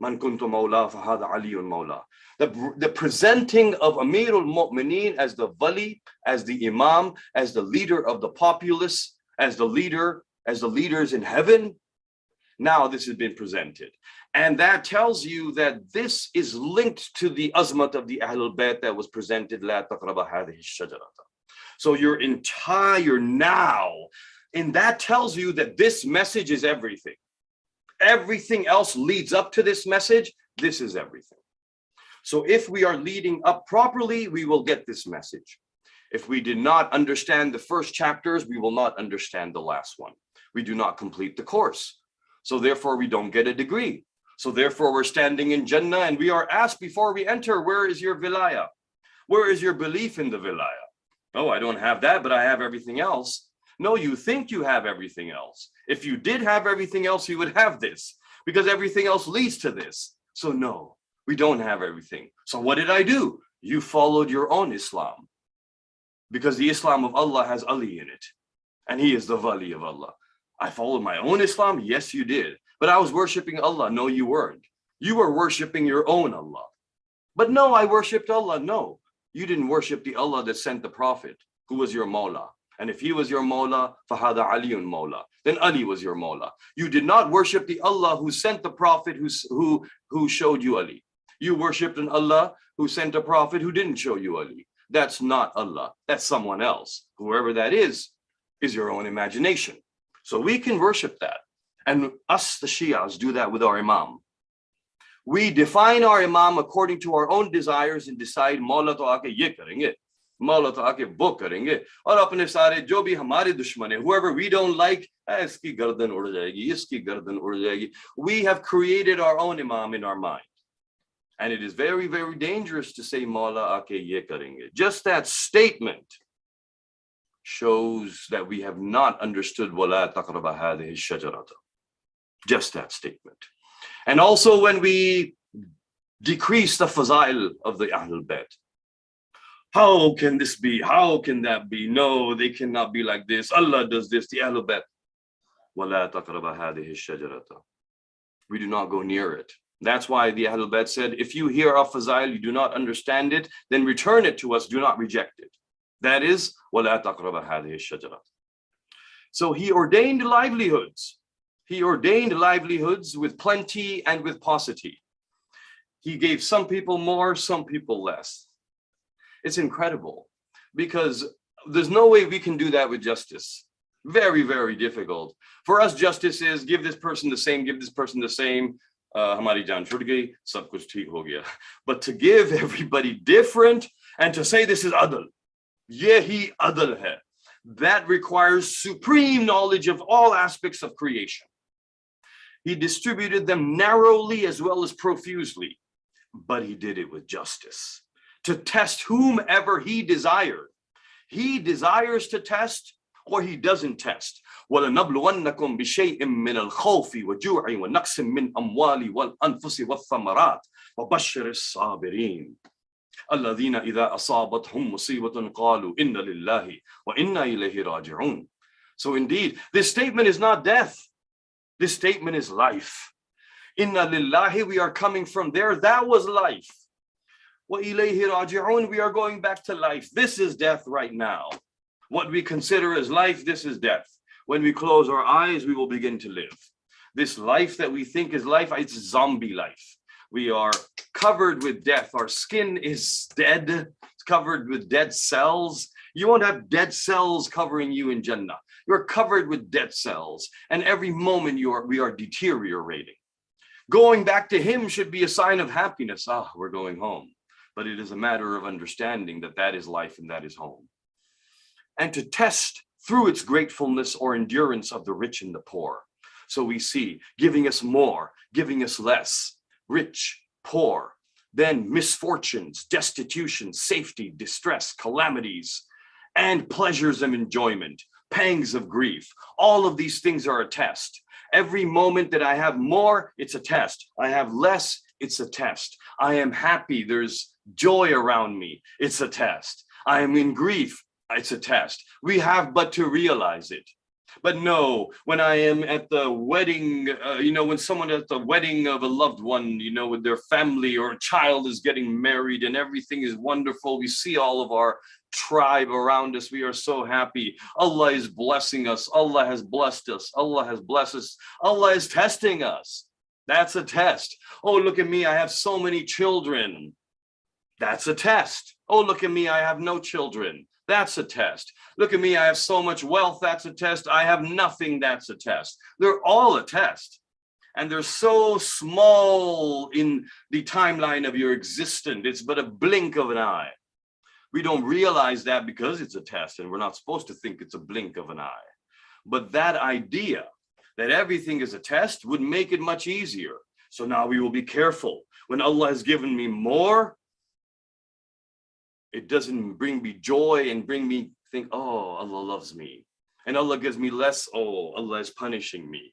Man kuntu mawla fahada aliyun mawla. The presenting of Amir al-Mu'mineen as the wali, as the imam, as the leader of the populace, as the leaders in heaven. Now this has been presented. And that tells you that this is linked to the azmat of the Ahlul Bayt that was presented. La taqraba hadhihi shajarata. So your entire now, and that tells you that this message is everything. Everything else leads up to this message. This is everything. So if we are leading up properly, we will get this message. If we did not understand the first chapters, we will not understand the last one. We do not complete the course. So therefore, we don't get a degree. So therefore, we're standing in Jannah and we are asked before we enter, where is your vilayah? Where is your belief in the vilayah? Oh, I don't have that, but I have everything else. No, you think you have everything else. If you did have everything else, you would have this, because everything else leads to this. So no, we don't have everything. So what did I do? You followed your own Islam, because the Islam of Allah has Ali in it, and he is the wali of Allah. I followed my own Islam. Yes, you did. But I was worshiping Allah. No, you weren't. You were worshiping your own Allah. But no, I worshipped Allah. No, you didn't worship the Allah that sent the Prophet, who was your Mawla. And if he was your Mawla, فَهَذَا عَلِيٌّ Mawla, then Ali was your Mawla. You did not worship the Allah who sent the Prophet who showed you Ali. You worshipped an Allah who sent a Prophet who didn't show you Ali. That's not Allah. That's someone else. Whoever that is your own imagination. So we can worship that. And us, the Shias, do that with our Imam. We define our Imam according to our own desires and decide, Mawla to aake ye karenge, Mawla to aake wo karenge, aur apne sare jo bhi hamare dushman hai, whoever we don't like, iski gardan ud jayegi, iski gardan ud jayegi. We have created our own Imam in our mind. And it is very, very dangerous to say, Mawla aake ye karenge. Just that statement shows that we have not understood wala taqraba hadhihi shajarata. Just that statement. And also when we decrease the fazail of the Ahlul Bayt. How can this be? How can that be? No, they cannot be like this. Allah does this, the Ahlul Bayt. Wala taqraba hadhihi shajarata. We do not go near it. That's why the Ahlul Bayt said, if you hear our fazail, you do not understand it, then return it to us, do not reject it. That is, وَلَا تَقْرَبَ هَذِهِ الشَّجَرَةِ. So he ordained livelihoods. He ordained livelihoods with plenty and with paucity. He gave some people more, some people less. It's incredible, because there's no way we can do that with justice. Very, very difficult. For us, justice is give this person the same, give this person the same. Hamari jaan chhut gayi, sab kuch theek ho gaya. But to give everybody different and to say this is adl, yehi adl hai, that requires supreme knowledge of all aspects of creation. He distributed them narrowly as well as profusely, but he did it with justice to test whomever he desired. He desires to test or he doesn't test. وَلَنَبْلُوَنَّكُمْ بِشَيْءٍ مِّنَ الْخَوْفِ وَجُوعٍ وَنَقْصٍ مِّنْ أَمْوَالِ وَالْأَنفُسِ وَالثَّمَرَاتِ وَبَشِّرِ الصَّابِرِينَ الَّذِينَ إِذَا أَصَابَتْهُمْ مُصِيبَةٌ قَالُوا إِنَّ لِلَّهِ وَإِنَّا إِلَيْهِ رَاجِعُونَ. So indeed, this statement is not death. This statement is life. Inna lillahi, we are coming from there. That was life. Wa ilayhi raji'un, we are going back to life. This is death right now. What we consider as life, this is death. When we close our eyes, we will begin to live. This life that we think is life, it's zombie life. We are covered with death. Our skin is dead. It's covered with dead cells. You won't have dead cells covering you in Jannah. You're covered with dead cells. And every moment we are deteriorating. Going back to him should be a sign of happiness. Ah, we're going home. But it is a matter of understanding that that is life and that is home. And to test through its gratefulness or endurance of the rich and the poor. So we see giving us more, giving us less, rich, poor, then misfortunes, destitution, safety, distress, calamities, and pleasures of enjoyment, pangs of grief. All of these things are a test. Every moment that I have more, it's a test. I have less, it's a test. I am happy, there's joy around me, it's a test. I am in grief, it's a test. We have but to realize it. But no, when I am at the wedding, when someone at the wedding of a loved one, with their family or a child is getting married and everything is wonderful, we see all of our tribe around us, we are so happy. Allah is blessing us. Allah has blessed us. Allah has blessed us. Allah is testing us. That's a test. Oh, look at me, I have so many children. That's a test. Oh, look at me, I have no children. That's a test. Look at me, I have so much wealth. That's a test. I have nothing. That's a test. They're all a test. And they're so small in the timeline of your existence. It's but a blink of an eye. We don't realize that because it's a test, and we're not supposed to think it's a blink of an eye. But that idea that everything is a test would make it much easier. So now we will be careful. When Allah has given me more, It doesn't bring me joy and bring me think, oh, Allah loves me. And Allah gives me less, oh, Allah is punishing me.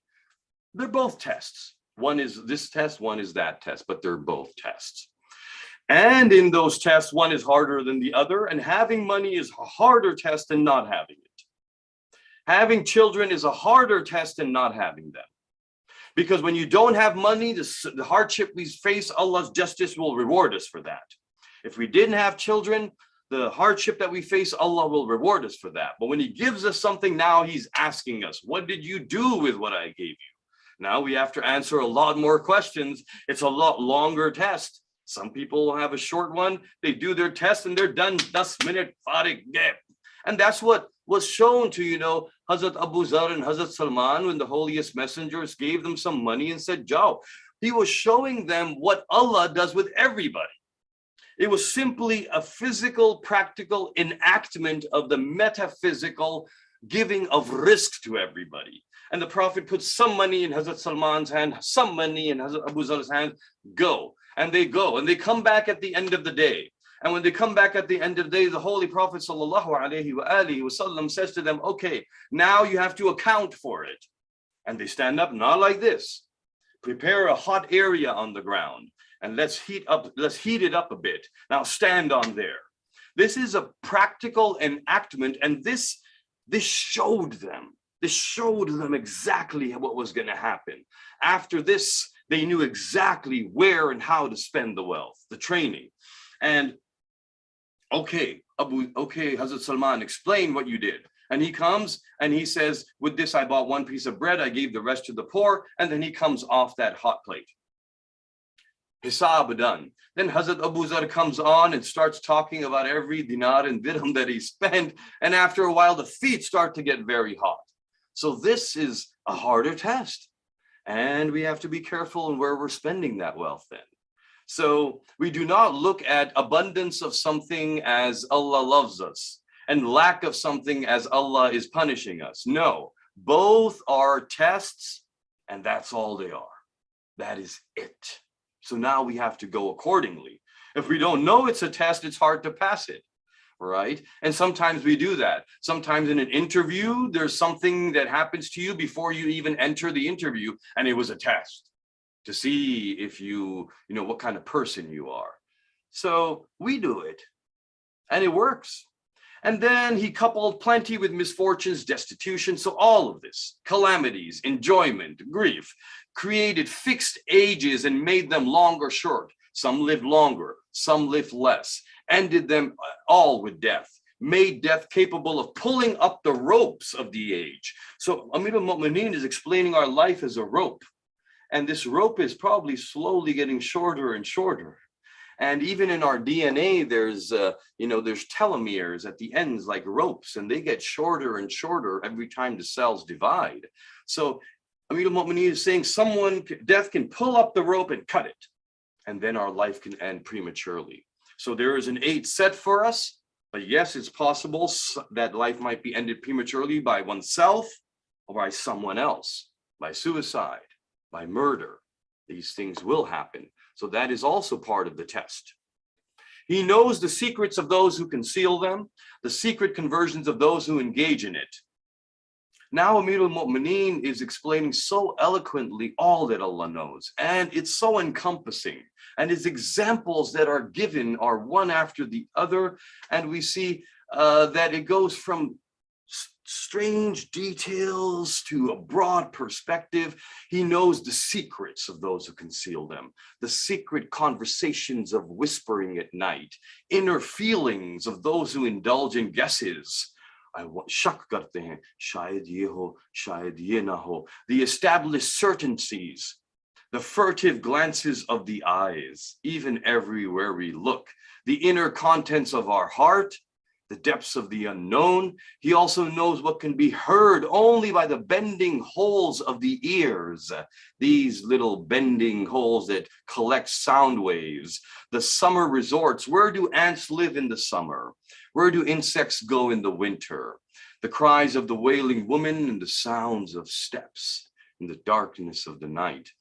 They're both tests. One is this test, one is that test, but they're both tests. And in those tests, one is harder than the other, and having money is a harder test than not having it. Having children is a harder test than not having them. Because when you don't have money, the hardship we face, Allah's justice will reward us for that. If we didn't have children, the hardship that we face, Allah will reward us for that. But when He gives us something, now He's asking us, what did you do with what I gave you? Now we have to answer a lot more questions. It's a lot longer test. Some people have a short one. They do their test and they're done. 10 minute farig gap. And that's what was shown to, Hazrat Abu Zar and Hazrat Salman when the holiest messengers gave them some money and said, Jao. He was showing them what Allah does with everybody. It was simply a physical, practical enactment of the metaphysical giving of risk to everybody. And the Prophet put some money in Hazrat Salman's hand, some money in Hazrat Abu Zar's hand, go. And they go, and they come back at the end of the day. And when they come back at the end of the day, the Holy Prophet ﷺ says to them, okay, now you have to account for it. And they stand up, not like this. Prepare a hot area on the ground, and let's heat it up a bit. Now stand on there. This is a practical enactment, and this showed them. This showed them exactly what was going to happen. After this, they knew exactly where and how to spend the wealth, the training. And okay, Hazrat Salman, explain what you did. And he comes and he says, with this, I bought one piece of bread. I gave the rest to the poor. And then he comes off that hot plate. Hisab done. Then Hazrat Abu Zar comes on and starts talking about every dinar and dirham that he spent. And after a while, the feet start to get very hot. So this is a harder test. And we have to be careful in where we're spending that wealth then. So we do not look at abundance of something as Allah loves us and lack of something as Allah is punishing us. No, both are tests, and that's all they are. That is it. So now we have to go accordingly. If we don't know it's a test, it's hard to pass it. Right? And sometimes we do that. Sometimes in an interview, there's something that happens to you before you even enter the interview, and it was a test to see if you know what kind of person you are. So we do it, and it works. And then he coupled plenty with misfortunes, destitution. So all of this, calamities, enjoyment, grief, created fixed ages and made them long or short. Some lived longer, some lived less. Ended them all with death, made death capable of pulling up the ropes of the age. So Amir al-Mu'mineen is explaining our life as a rope. And this rope is probably slowly getting shorter and shorter. And even in our DNA, there's telomeres at the ends like ropes, and they get shorter and shorter every time the cells divide. So Amir al-Mu'mineen is saying death can pull up the rope and cut it. And then our life can end prematurely. So there is an age set for us, but yes, it's possible that life might be ended prematurely by oneself or by someone else, by suicide, by murder. These things will happen. So that is also part of the test. He knows the secrets of those who conceal them, the secret conversions of those who engage in it. Now Amir al-Mu'mineen is explaining so eloquently all that Allah knows, and it's so encompassing. And his examples that are given are one after the other, and we see that it goes from strange details to a broad perspective. He knows the secrets of those who conceal them, the secret conversations of whispering at night, inner feelings of those who indulge in guesses. शक करते हैं शायद ये हो शायद ये ना हो, the established certainties, the furtive glances of the eyes, even everywhere we look, the inner contents of our heart, the depths of the unknown. He also knows what can be heard only by the bending holes of the ears, these little bending holes that collect sound waves. The summer resorts, where do ants live in the summer? Where do insects go in the winter? The cries of the wailing woman and the sounds of steps in the darkness of the night.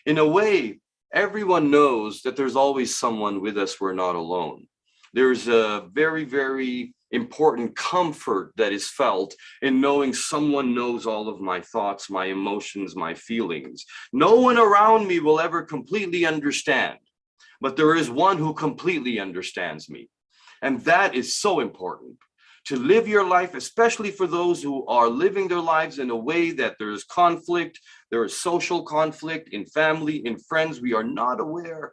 In a way, everyone knows that there's always someone with us. We're not alone. There's a very, very important comfort that is felt in knowing someone knows all of my thoughts, my emotions, my feelings. No one around me will ever completely understand, but there is one who completely understands me. And that is so important. To live your life, especially for those who are living their lives in a way that there is conflict, there is social conflict in family, in friends, we are not aware.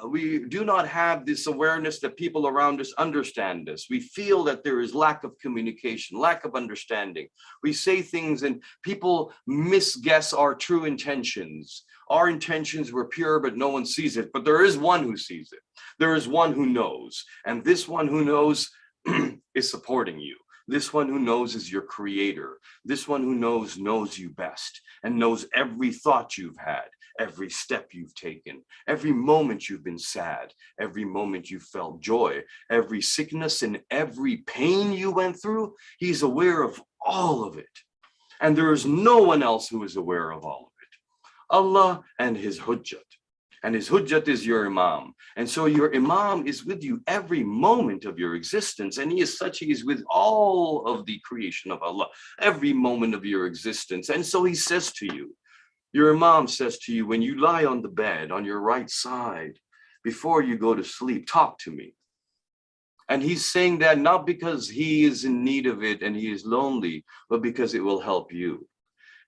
We do not have this awareness that people around us understand us. We feel that there is lack of communication, lack of understanding. We say things and people misguess our true intentions. Our intentions were pure, but no one sees it. But there is one who sees it. There is one who knows. And this one who knows is supporting you. This one who knows is your creator. This one who knows you best and knows every thought you've had, every step you've taken, every moment you've been sad, every moment you felt joy, every sickness and every pain you went through. He's aware of all of it. And there is no one else who is aware of all of it. Allah and his hujjat. And his hujjat is your imam. And so your imam is with you every moment of your existence. And he is such, he is with all of the creation of Allah, every moment of your existence. And so he says to you, your imam says to you, when you lie on the bed on your right side, before you go to sleep, talk to me. And he's saying that not because he is in need of it and he is lonely, but because it will help you.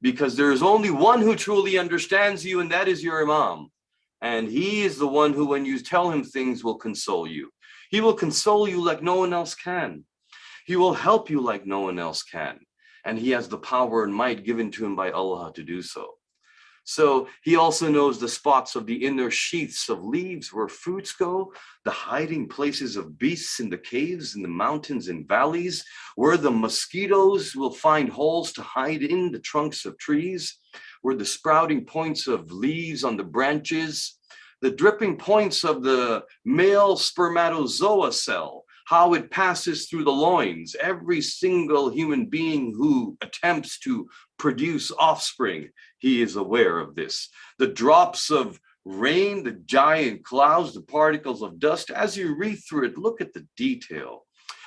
Because there is only one who truly understands you, and that is your imam. And he is the one who, when you tell him things, will console you. He will console you like no one else can. He will help you like no one else can. And he has the power and might given to him by Allah to do so. So he also knows the spots of the inner sheaths of leaves where fruits go, the hiding places of beasts in the caves, in the mountains and valleys, where the mosquitoes will find holes to hide in the trunks of trees, where the sprouting points of leaves on the branches, the dripping points of the male spermatozoa cell, how it passes through the loins. Every single human being who attempts to produce offspring, he is aware of this. The drops of rain, the giant clouds, the particles of dust, as you read through it, look at the detail.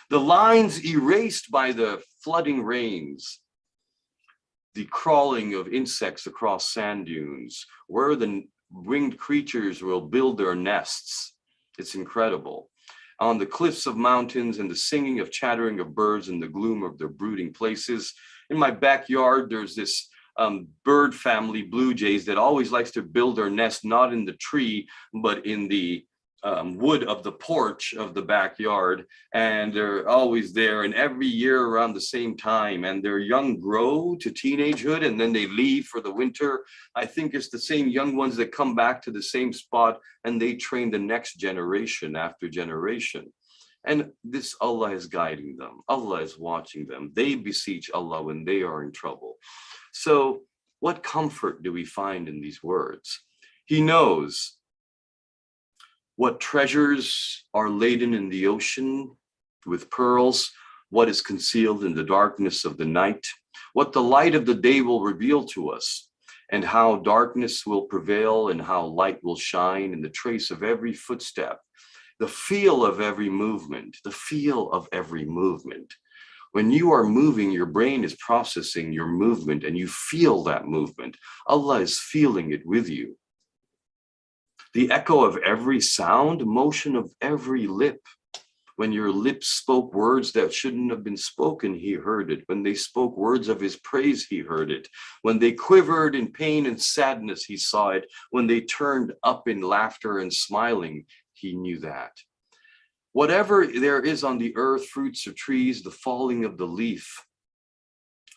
The lines erased by the flooding rains, the crawling of insects across sand dunes, where the winged creatures will build their nests. It's incredible. On the cliffs of mountains and the singing of chattering of birds in the gloom of their brooding places. In my backyard, there's this bird family, blue jays, that always likes to build their nest, not in the tree, but in the wood of the porch of the backyard. And they're always there, and every year around the same time, and their young grow to teenagehood and then they leave for the winter. I think it's the same young ones that come back to the same spot and they train the next generation after generation. And this Allah is guiding them. Allah is watching them. They beseech Allah when they are in trouble. So what comfort do we find in these words? He knows what treasures are laden in the ocean with pearls, what is concealed in the darkness of the night, what the light of the day will reveal to us, and how darkness will prevail and how light will shine in the trace of every footstep, the feel of every movement, the feel of every movement. When you are moving, your brain is processing your movement and you feel that movement. Allah is feeling it with you. The echo of every sound, motion of every lip. When your lips spoke words that shouldn't have been spoken, he heard it. When they spoke words of his praise, he heard it. When they quivered in pain and sadness, he saw it. When they turned up in laughter and smiling, he knew that. Whatever there is on the earth, fruits or trees, the falling of the leaf,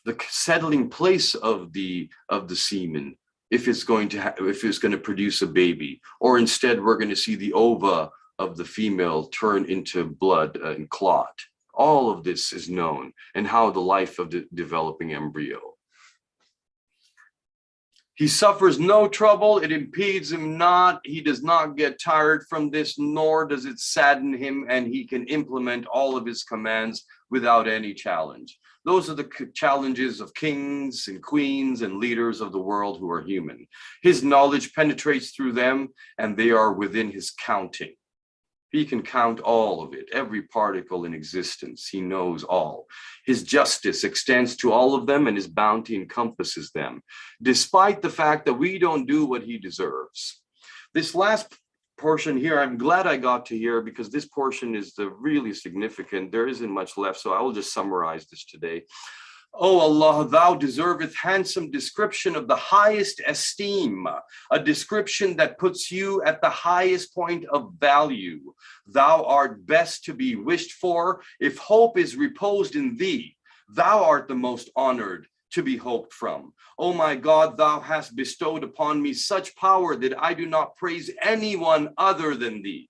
the settling place of the semen, if it's going to produce a baby, or instead we're going to see the ova of the female turn into blood and clot. All of this is known, and how the life of the developing embryo. He suffers no trouble, it impedes him not, he does not get tired from this, nor does it sadden him, and he can implement all of his commands without any challenge. Those are the challenges of kings and queens and leaders of the world who are human. His knowledge penetrates through them, and they are within his counting. He can count all of it, every particle in existence. He knows all. His justice extends to all of them, and his bounty encompasses them, despite the fact that we don't do what he deserves. This last portion here, I'm glad I got to hear, because this portion is really significant. There isn't much left, so I will just summarize this today. O Allah, thou deserveth handsome description of the highest esteem, a description that puts you at the highest point of value. Thou art best to be wished for. If hope is reposed in thee, thou art the most honored to be hoped from. O my God, thou hast bestowed upon me such power that I do not praise anyone other than thee.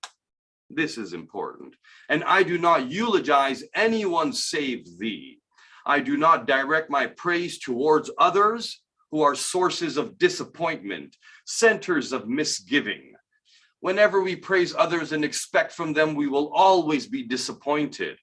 This is important. And I do not eulogize anyone save thee. I do not direct my praise towards others who are sources of disappointment, centers of misgiving. Whenever we praise others and expect from them, we will always be disappointed.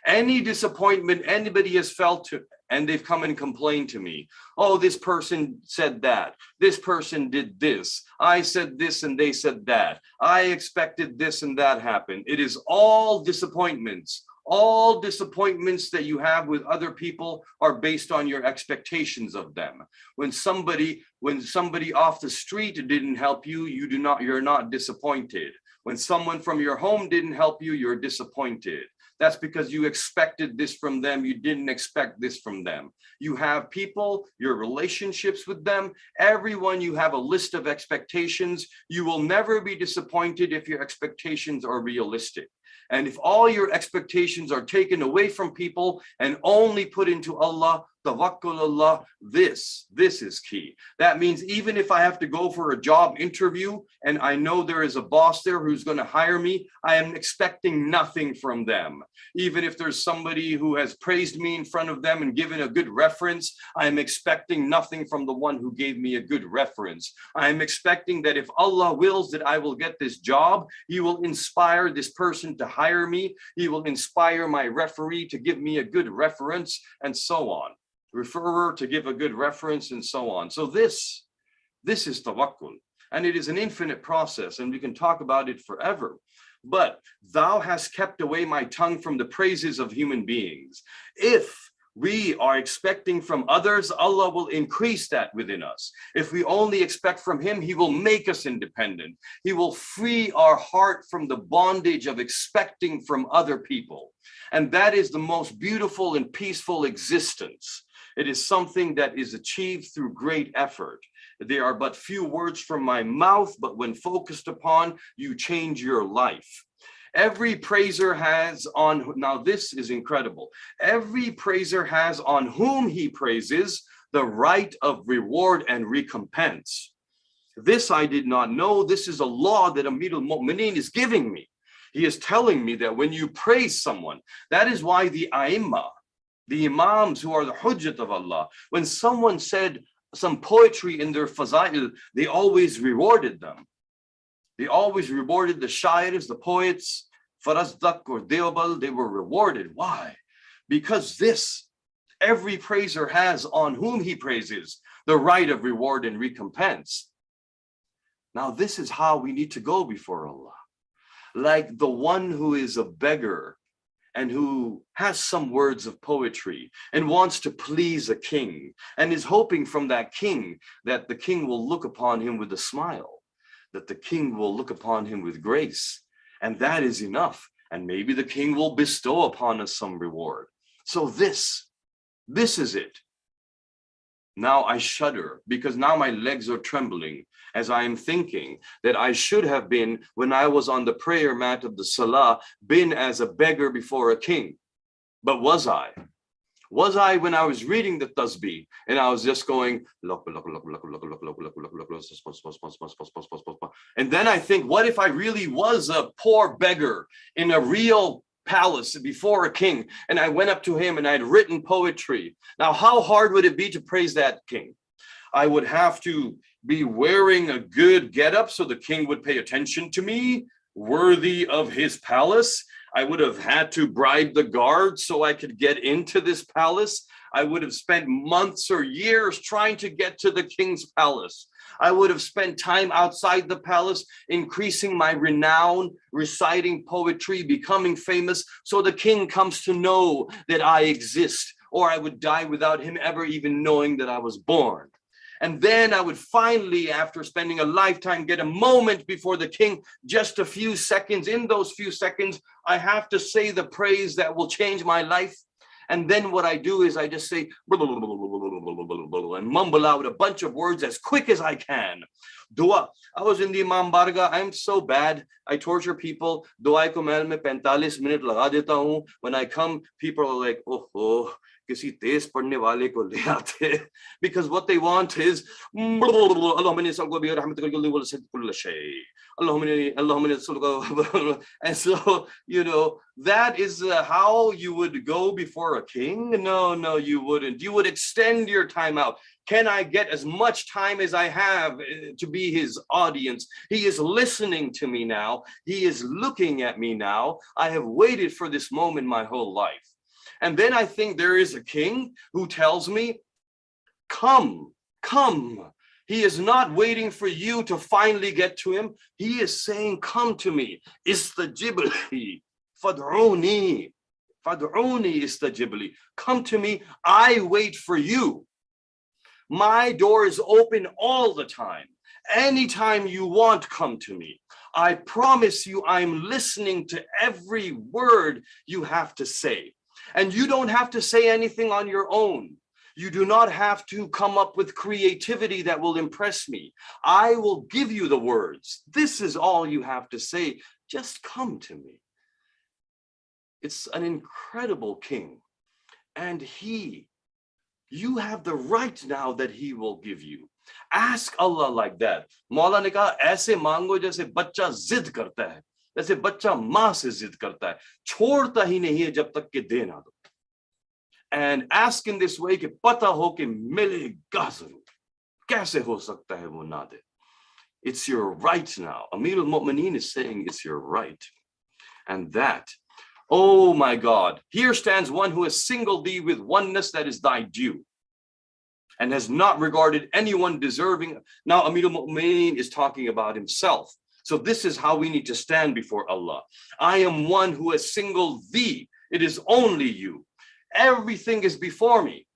Any disappointment anybody has felt, and they've come and complained to me, oh, this person said that, this person did this, I said this and they said that, I expected this and that happened. It is all disappointments. All disappointments that you have with other people are based on your expectations of them. When somebody off the street didn't help you, you're not disappointed. When someone from your home didn't help you, you're disappointed. That's because you expected this from them. You didn't expect this from them. You have people, your relationships with them, everyone, you have a list of expectations. You will never be disappointed if your expectations are realistic. And if all your expectations are taken away from people and only put into Allah, tawakkul Allah, this is key. That means even if I have to go for a job interview and I know there is a boss there who's going to hire me, I am expecting nothing from them. Even if there's somebody who has praised me in front of them and given a good reference, I am expecting nothing from the one who gave me a good reference. I am expecting that if Allah wills that I will get this job, He will inspire this person to hire me. He will inspire my referee to give me a good reference, and so on. Referrer to give a good reference, and so on. So this is tawakkul, and it is an infinite process, and we can talk about it forever. But thou hast kept away my tongue from the praises of human beings. If we are expecting from others, Allah will increase that within us. If we only expect from Him, He will make us independent. He will free our heart from the bondage of expecting from other people. And that is the most beautiful and peaceful existence. It is something that is achieved through great effort. There are but few words from my mouth, but when focused upon, you change your life. Every praiser has on, now this is incredible, every praiser has on whom he praises the right of reward and recompense. This I did not know. This is a law that Amir al-Mu'mineen is giving me. He is telling me that when you praise someone, that is why the A'immah, the Imams who are the Hujjat of Allah, when someone said some poetry in their Faza'il, they always rewarded them. They always rewarded the shairs, the poets, Farazdak or Deobal, they were rewarded. Why? Because this, every praiser has on whom he praises the right of reward and recompense. Now this is how we need to go before Allah. Like the one who is a beggar and who has some words of poetry and wants to please a king and is hoping from that king that the king will look upon him with a smile, that the king will look upon him with grace, and that is enough. And maybe the king will bestow upon us some reward. So this is it. Now I shudder because now my legs are trembling as I am thinking that I should have been, when I was on the prayer mat of the Salah, been as a beggar before a king. But was I? Was I when I was reading the tasbih and I was just going, and then I think, what if I really was a poor beggar in a real palace before a king, and I went up to him and I'd written poetry? Now, how hard would it be to praise that king? I would have to be wearing a good getup so the king would pay attention to me, worthy of his palace. I would have had to bribe the guards so I could get into this palace. I would have spent months or years trying to get to the king's palace. I would have spent time outside the palace, increasing my renown, reciting poetry, becoming famous, so the king comes to know that I exist, or I would die without him ever even knowing that I was born. And then I would finally, after spending a lifetime, get a moment before the king, just a few seconds. In those few seconds, I have to say the praise that will change my life. And then what I do is I just say, and mumble out a bunch of words as quick as I can. Dua. I was in the Imam Barga. I'm so bad. I torture people. Dua ko mail mein 45 minute laga deta hu. When I come, people are like, oh, kisi tez padhne wale ko le aate. Because what they want is, and so, you know, that is how you would go before a king? No, you wouldn't. You would extend your time out. Can I get as much time as I have to be his audience? He is listening to me now. He is looking at me now. I have waited for this moment my whole life. And then I think there is a king who tells me, come. He is not waiting for you to finally get to him. He is saying, come to me. Istajibli, fad'uni istajibli. Come to me. I wait for you. My door is open all the time. Anytime you want, come to me. I promise you, I'm listening to every word you have to say. And you don't have to say anything on your own. You do not have to come up with creativity that will impress me. I will give you the words. This is all you have to say. Just come to me. It's an incredible king. And you have the right now that he will give you. Ask Allah like that. Maula ne kaha, aise mango jaise bachcha zid karta hai. Jaise bachcha maa se zid karta hai. Chhodta hi nahi hai jab tak ke de na do. And ask in this way कि पता हो कि मिलेगा जरूर. कैसे हो सकता है वो ना दे? It's your right now. Amir al-Mu'mineen is saying it's your right. And that, oh my God, here stands one who has singled thee with oneness that is thy due and has not regarded anyone deserving. Now Amir al-Mu'mineen is talking about himself. So this is how we need to stand before Allah. I am one who has singled thee. It is only you. Everything is before me,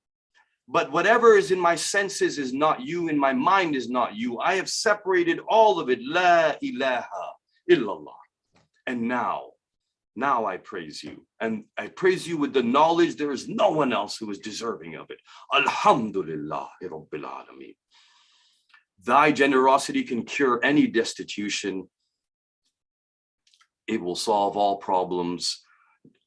but whatever is in my senses is not you, in my mind is not you. I have separated all of it. La ilaha illallah. And now I praise you. And I praise you with the knowledge there is no one else who is deserving of it. Alhamdulillah Rabbil Alameen. Thy generosity can cure any destitution. It will solve all problems.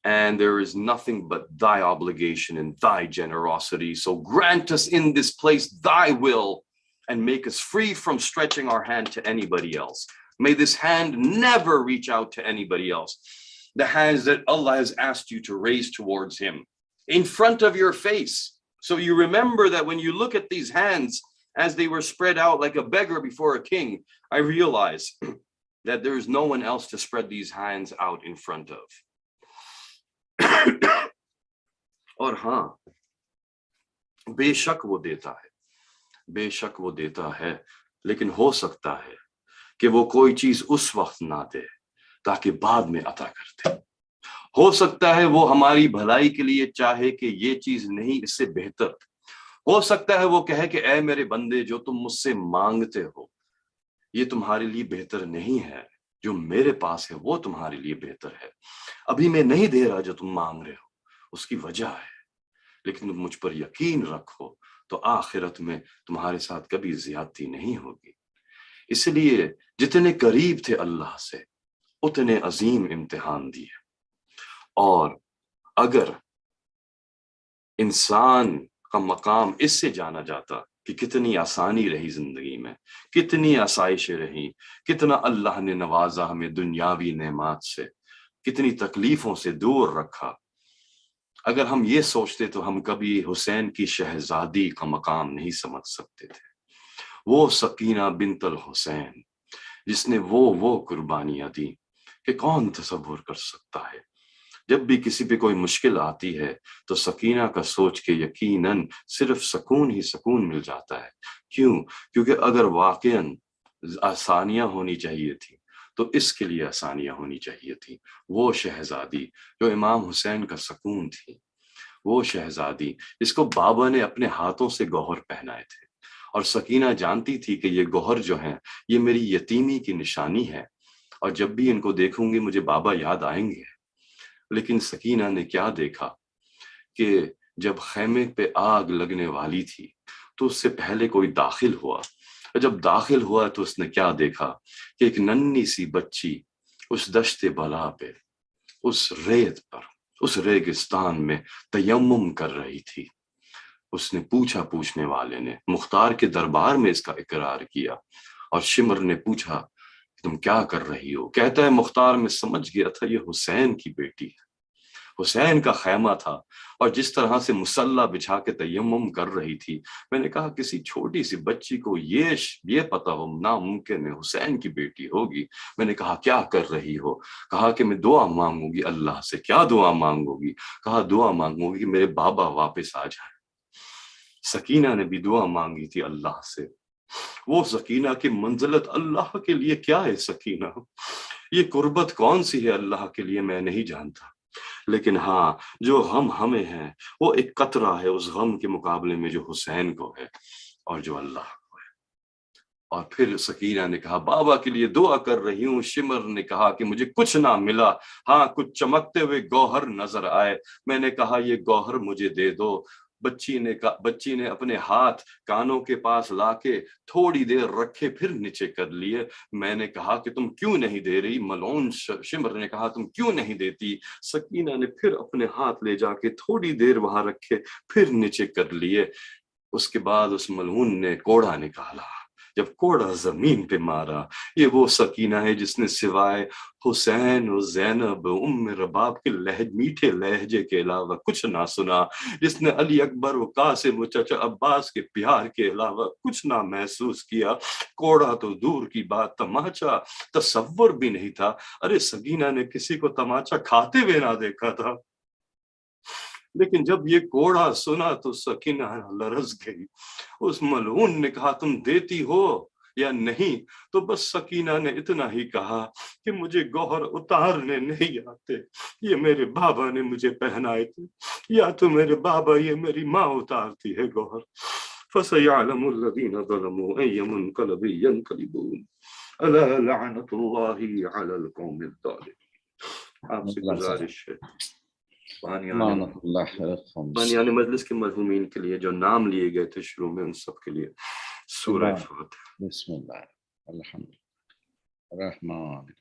And there is nothing but thy obligation and thy generosity. So grant us in this place thy will and make us free from stretching our hand to anybody else. May this hand never reach out to anybody else. The hands that Allah has asked you to raise towards him in front of your face. So you remember that when you look at these hands as they were spread out like a beggar before a king, I realize that there is no one else to spread these hands out in front of. और हाँ, बेशक वो देता है, लेकिन हो सकता है कि वो कोई चीज उस वक्त ना दे ताकि बाद में अता कर दे. हो सकता है वो हमारी भलाई के लिए चाहे कि ये चीज नहीं, इससे बेहतर. हो सकता है वो कहे कि ऐ मेरे बंदे, जो तुम मुझसे मांगते हो ये तुम्हारे लिए बेहतर नहीं है, जो मेरे पास है वो तुम्हारे लिए बेहतर है. अभी मैं नहीं दे रहा जो तुम मांग रहे हो, उसकी वजह है, लेकिन तुम मुझ पर यकीन रखो तो आखिरत में तुम्हारे साथ कभी ज्यादती नहीं होगी. इसलिए जितने करीब थे अल्लाह से उतने अजीम इम्तिहान दिए. और अगर इंसान का मकाम इससे जाना जाता कि कितनी आसानी रही जिंदगी में, कितनी आसाइशें रही, कितना अल्लाह ने नवाजा हमें दुनियावी नेमात से, कितनी तकलीफों से दूर रखा, अगर हम ये सोचते तो हम कभी हुसैन की शहजादी का मकाम नहीं समझ सकते थे. वो सकीना बिंतल हुसैन जिसने वो कुर्बानियां दी कि कौन तसव्वुर कर सकता है جب بھی کسی پہ کوئی مشکل آتی ہے تو سکینہ کا سوچ کے یقیناً صرف سکون ہی سکون مل جاتا ہے۔ کیوں؟ کیونکہ اگر واقعاً آسانیاں ہونی چاہیے تھی تو اس کے لیے آسانیاں ہونی چاہیے تھی۔ وہ شہزادی جو امام حسین کا سکون تھی، وہ شہزادی اس کو بابا نے اپنے ہاتھوں سے گوہر پہنائے تھے، اور سکینہ جانتی تھی کہ یہ گوہر جو ہیں یہ میری یتیمی کی نشانی ہے، اور جب بھی ان کو دیکھوں گی مجھے بابا یاد آئیں گے۔ لیکن سکینہ نے کیا دیکھا کہ جب خیمے پہ آگ لگنے والی تھی تو اس سے پہلے کوئی داخل ہوا، اور جب داخل ہوا تو اس نے کیا دیکھا کہ ایک ننھی سی بچی اس دشت بلا پہ، اس ریت پر، اس ریگستان میں تیمم کر رہی تھی۔ اس نے پوچھا، پوچھنے والے نے مختار کے دربار میں اس کا اقرار کیا، اور شمر نے پوچھا تم کیا کر رہی ہو؟ کہتا ہے مختار میں سمجھ گیا تھا یہ حسین کی بیٹی ہے، حسین کا خیمہ تھا، اور جس طرح سے مسلح بچھا کے تیمم کر رہی تھی، میں نے کہا کسی چھوٹی سی بچی کو یہ پتہ ہو ناممکن ہے حسین کی بیٹی ہوگی۔ میں نے کہا کیا کر رہی ہو؟ کہا کہ میں دعا مانگوں گی اللہ سے۔ کیا دعا مانگو گی؟ کہا دعا مانگوں گی کہ میرے بابا واپس آ جائے۔ سکینہ نے بھی دعا مانگی تھی اللہ سے۔ وہ سکینہ کی منزلت اللہ کے لیے کیا ہے؟ سکینہ یہ قربت کون سی ہے اللہ کے لیے میں نہیں جانتا، لیکن ہاں جو غم ہمیں ہے وہ ایک قطرہ ہے اس غم کے مقابلے میں جو حسین کو ہے اور جو اللہ کو ہے۔ اور پھر سکینہ نے کہا بابا کے لیے دعا کر رہی ہوں۔ شمر نے کہا کہ مجھے کچھ نہ ملا، ہاں کچھ چمکتے ہوئے گوہر نظر آئے، میں نے کہا یہ گوہر مجھے دے دو۔ بچی نے اپنے ہاتھ کانوں کے پاس لا کے تھوڑی دیر رکھے، پھر نیچے کر لیے۔ میں نے کہا کہ تم کیوں نہیں دے رہی؟ ملعون شمر نے کہا تم کیوں نہیں دیتی؟ سکینہ نے پھر اپنے ہاتھ لے جا کے تھوڑی دیر وہاں رکھے، پھر نیچے کر لیے۔ اس کے بعد اس ملعون نے کوڑا نکالا۔ جب کوڑا زمین پہ مارا، یہ وہ سکینہ ہے جس نے سوائے حسین و زینب ام رباب کے میٹھے لہجے کے علاوہ کچھ نہ سنا، جس نے علی اکبر و قاسم و چچا عباس کے پیار کے علاوہ کچھ نہ محسوس کیا۔ کوڑا تو دور کی بات، تماچا تصور بھی نہیں تھا۔ ارے سکینہ نے کسی کو تماچا کھاتے ہوئے نہ دیکھا تھا، لیکن جب یہ کوڑا سنا تو سکینہ لرز گئی۔ اس ملعون نے کہا تم دیتی ہو یا نہیں؟ تو بس سکینہ نے اتنا ہی کہا کہ مجھے گوہر اتارنے نہیں آتے، یہ میرے بابا نے مجھے پہنائے تھے، یا تو میرے بابا یہ میری ماں اتارتی ہے گوہر۔ فَسَيَعْلَمُ الَّذِينَ ظَلَمُوا أَيَّ مُنقَلَبٍ يَنقَلِبُونَ أَلَا لَعْنَةُ اللَّهِ عَلَى الْقَوْمِ الظَّالِمِينَ۔ آپ سے گزارش ہے بانیان مجلس کے مرحومین کے لیے جو نام لیے گئے تھے شروع میں، ان سب کے لیے سورہ فاتحہ۔ بسم اللہ الحمد الرحمن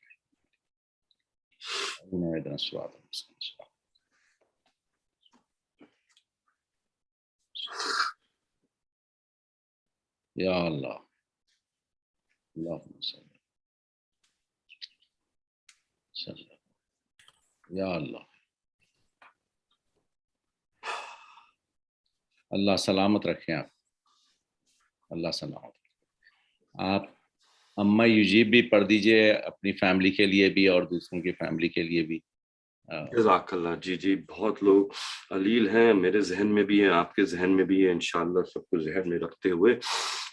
یا اللہ اللہم صلی یا اللہ۔ اللہ سلامت رکھیں آپ، اللہ سلامت رکھیں آپ۔ اما یجیب بھی پڑھ دیجئے اپنی فیملی کے لیے بھی اور دوسروں کی فیملی کے لیے بھی۔ جزاک اللہ۔ جی بہت لوگ علیل ہیں، میرے ذہن میں بھی ہیں، آپ کے ذہن میں بھی ہے، انشاءاللہ سب کو ذہن میں رکھتے ہوئے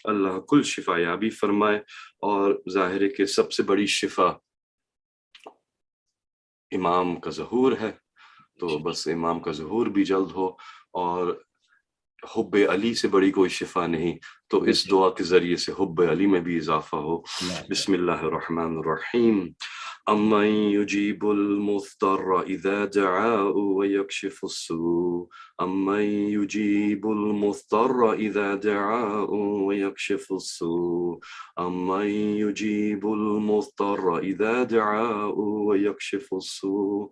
اللہ کل شفا یابی فرمائے۔ اور ظاہر ہے کہ سب سے بڑی شفا امام کا ظہور ہے، تو بس امام کا ظہور بھی جلد ہو، اور حب علی سے بڑی کوئی شفا نہیں، تو اس دعا کے ذریعے سے حب علی میں بھی اضافہ ہو۔ بسم اللہ الرحمن الرحیم۔ امن یجیب المضطر اذا دعاء ویکشف السوء، امن یجیب المضطر اذا دعاء ویکشف السوء، امن یجیب المضطر اذا دعاء ویکشف السوء،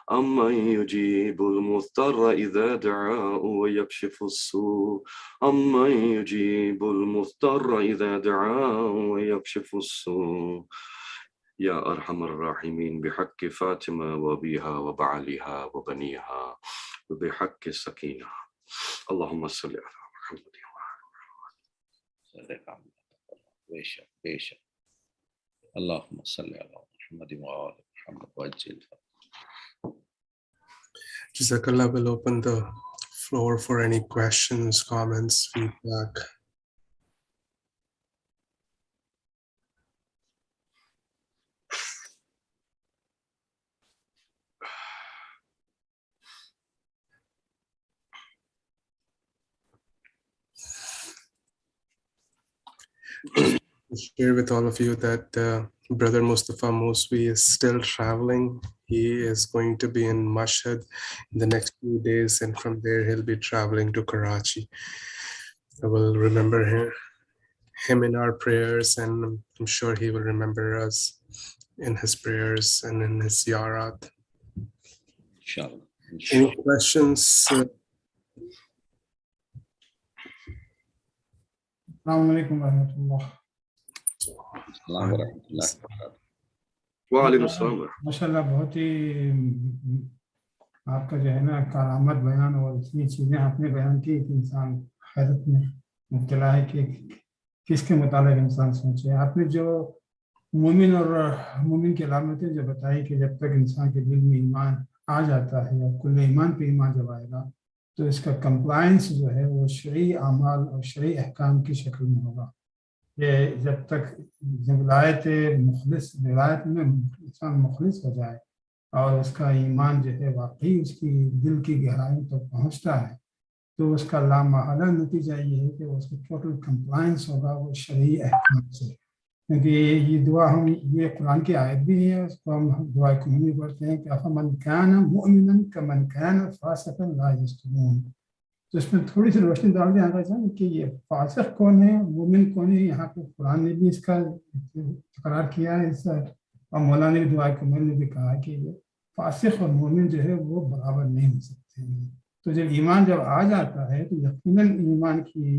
امن یجیب المضطر اذا دعاء ویکشف السوء، امن یجیب المضطر اذا دعاء ویکشف السوء، یا ارحم الراحمین، بحق فاطمہ وابیہا وبعلیہا وبنیہا وبحق سکینہ، اللہم صلی علی محمد۔ بے شک بے شک، اللہم صلی علی محمد وآل محمد وعجل Jazakallah will open the floor for any questions, comments, feedback. Share with all of you that Brother Mustafa Moswi is still traveling. He is going to be in Mashhad in the next few days, and from there he'll be traveling to Karachi. I will remember him in our prayers, and I'm sure he will remember us in his prayers and in his ziyarat. Inshallah. Any questions? Assalamu alaikum warahmatullah. وعلیکم السلام. ماشاءاللہ بہت ہی آپ کا جو ہے نا کرامت بیان اور اتنی چیزیں آپ نے بیان کی کہ انسان حیرت میں مبتلا ہے کہ کس کے متعلق انسان سوچے. آپ نے جو مومن اور مومن کی علامتیں جو بتائی کہ جب تک انسان کے دل میں ایمان آ جاتا ہے یا کل ایمان پہ ایمان جب آئے گا تو اس کا کمپلائنس جو ہے وہ شرعی اعمال اور شرعی احکام کی شکل میں ہوگا. یہ جب تک ولایت میں انسان مخلص ہو جائے اور اس کا ایمان جو ہے واقعی اس کی دل کی گہرائی تک پہنچتا ہے تو اس کا لامحالہ نتیجہ یہ ہے کہ اس کا ٹوٹل کمپلائنس ہوگا وہ شرعی احکام سے. کیونکہ یہ دعا یہ قرآن کی آیت بھی ہے, اس کو ہم دعا کمونی پڑھتے ہیں کہ افمن کان مؤمنا کمن کان فاسقا لا یستوون. تو اس میں تھوڑی سی روشنی ڈال دیں آگے جان کہ یہ فاسق کون ہے, مومن کون ہے. یہاں پہ قرآن نے بھی اس کا تکرار کیا ہے اور مولانا بھی دعا کمل نے بھی کہا کہ یہ فاسق اور مومن جو ہے وہ برابر نہیں ہو سکتے ہیں. تو جب ایمان جب آ جاتا ہے تو یقیناً ایمان کی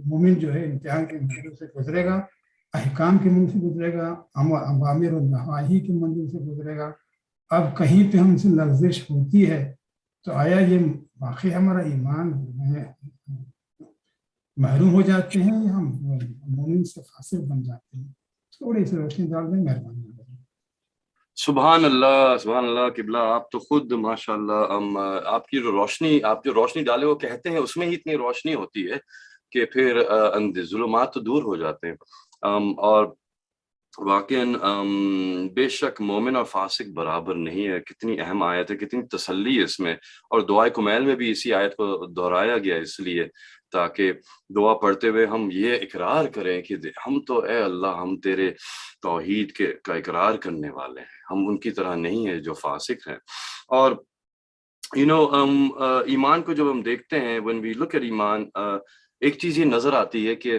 مومن جو ہے امتحان کے منزل سے گزرے گا, احکام کے منزل سے گزرے گا, اوامر و نواہی کے منزل سے گزرے گا. اب کہیں پہ ہم سے لغزش ہوتی ہے تو آیا یہ واقعی ہمارا ایمان محروم ہو جاتے ہیں یا ہم مومن سے فاسق بن جاتے ہیں؟ تھوڑی سی روشنی ڈال دیں, مہربانی. سبحان اللہ قبلہ, آپ تو خود ماشاءاللہ آپ کی جو روشنی ڈالے وہ کہتے ہیں اس میں ہی اتنی روشنی ہوتی ہے کہ پھر ظلمات تو دور ہو جاتے ہیں. اور واقعاً بے شک مومن اور فاسق برابر نہیں ہے. کتنی اہم آیت ہے, کتنی تسلی ہے اس میں. اور دعائے کمیل میں بھی اسی آیت کو دہرایا گیا اس لیے تاکہ دعا پڑھتے ہوئے ہم یہ اقرار کریں کہ ہم تو اے اللہ ہم تیرے توحید کا اقرار کرنے والے ہیں, ہم ان کی طرح نہیں ہیں جو فاسق ہیں. اور ایمان کو جب ہم دیکھتے ہیں when we look at ایمان, ایک چیز یہ نظر آتی ہے کہ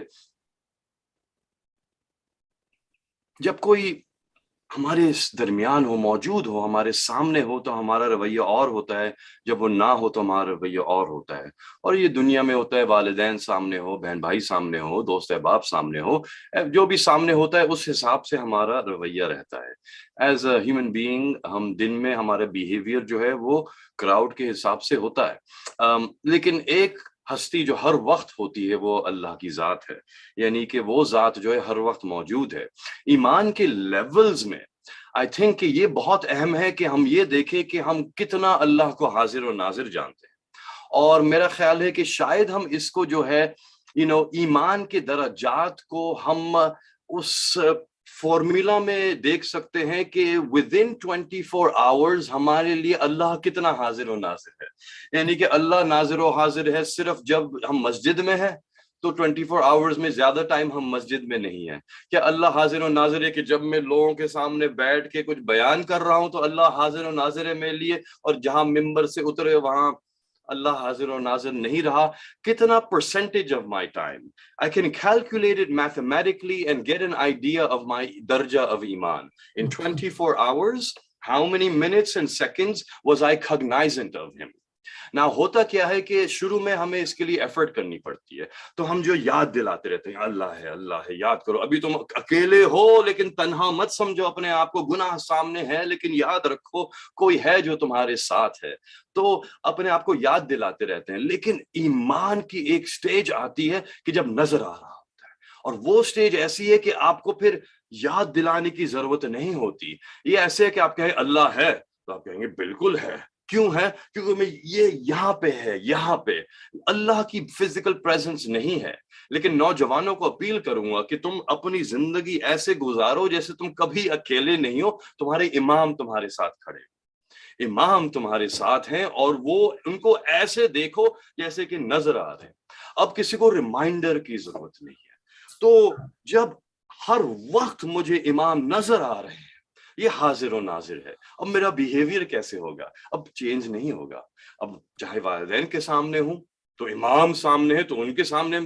جب کوئی ہمارے درمیان ہو, موجود ہو, ہمارے سامنے ہو تو ہمارا رویہ اور ہوتا ہے, جب وہ نہ ہو تو ہمارا رویہ اور ہوتا ہے. اور یہ دنیا میں ہوتا ہے, والدین سامنے ہو, بہن بھائی سامنے ہو, دوست احباب سامنے ہو, جو بھی سامنے ہوتا ہے اس حساب سے ہمارا رویہ رہتا ہے. ایز اے ہیومن بینگ ہم دن میں ہمارا بیہیویئر جو ہے وہ کراؤڈ کے حساب سے ہوتا ہے. لیکن ایک ہستی جو ہر وقت ہوتی ہے وہ اللہ کی ذات ہے, یعنی کہ وہ ذات جو ہے ہر وقت موجود ہے. ایمان کے لیولز میں آئی تھنک کہ یہ بہت اہم ہے کہ ہم یہ دیکھیں کہ ہم کتنا اللہ کو حاضر و ناظر جانتے ہیں. اور میرا خیال ہے کہ شاید ہم اس کو جو ہے ایمان کے درجات کو ہم اس فارمولا میں دیکھ سکتے ہیں کہ within 24 hours ہمارے لیے اللہ کتنا حاضر و ناظر ہے. یعنی کہ اللہ ناظر و حاضر ہے صرف جب ہم مسجد میں ہیں تو 24 hours میں زیادہ ٹائم ہم مسجد میں نہیں ہیں. کیا اللہ حاضر و ناظر ہے کہ جب میں لوگوں کے سامنے بیٹھ کے کچھ بیان کر رہا ہوں تو اللہ حاضر و ناظر ہے میرے لیے, اور جہاں ممبر سے اترے وہاں اللہ حاضر و ناظر نہیں رہا؟ کتنا percentage of my time I can calculate it mathematically and get an idea of my darja of iman. In 24 hours, how many minutes and seconds was I cognizant of him? Now ہوتا کیا ہے کہ شروع میں ہمیں اس کے لیے effort کرنی پڑتی ہے, تو ہم جو یاد دلاتے رہتے ہیں اللہ ہے یاد کرو. ابھی تم اکیلے ہو لیکن تنہا مت سمجھو اپنے آپ کو, گناہ سامنے ہے لیکن یاد رکھو کوئی ہے جو تمہارے ساتھ ہے. تو اپنے آپ کو یاد دلاتے رہتے ہیں. لیکن ایمان کی ایک سٹیج آتی ہے کہ جب نظر آ رہا ہوتا ہے, اور وہ سٹیج ایسی ہے کہ آپ کو پھر یاد دلانے کی ضرورت نہیں ہوتی. یہ ایسے ہے کہ آپ کہیں اللہ ہے تو آپ کہیں گے بالکل ہے, کیوں ہے؟ کیونکہ میں یہ یہاں پہ ہے، یہاں پہ اللہ کی فزیکل پریزنس نہیں ہے. لیکن نوجوانوں کو اپیل کروں گا کہ تم اپنی زندگی ایسے گزارو جیسے تم کبھی اکیلے نہیں ہو، تمہارے امام تمہارے ساتھ کھڑے، امام تمہارے ساتھ ہیں، اور وہ ان کو ایسے دیکھو جیسے کہ نظر آ رہے ہیں. اب کسی کو ریمائنڈر کی ضرورت نہیں ہے. تو جب ہر وقت مجھے امام نظر آ رہے ہیں، یہ حاضر و ناظر ہے، اب میرا بیہیویئر کیسے ہوگا؟ اب چینج نہیں ہوگا. اب چاہے والدین کے سامنے ہوں تو امام سامنے ہے تو ان کے سامنے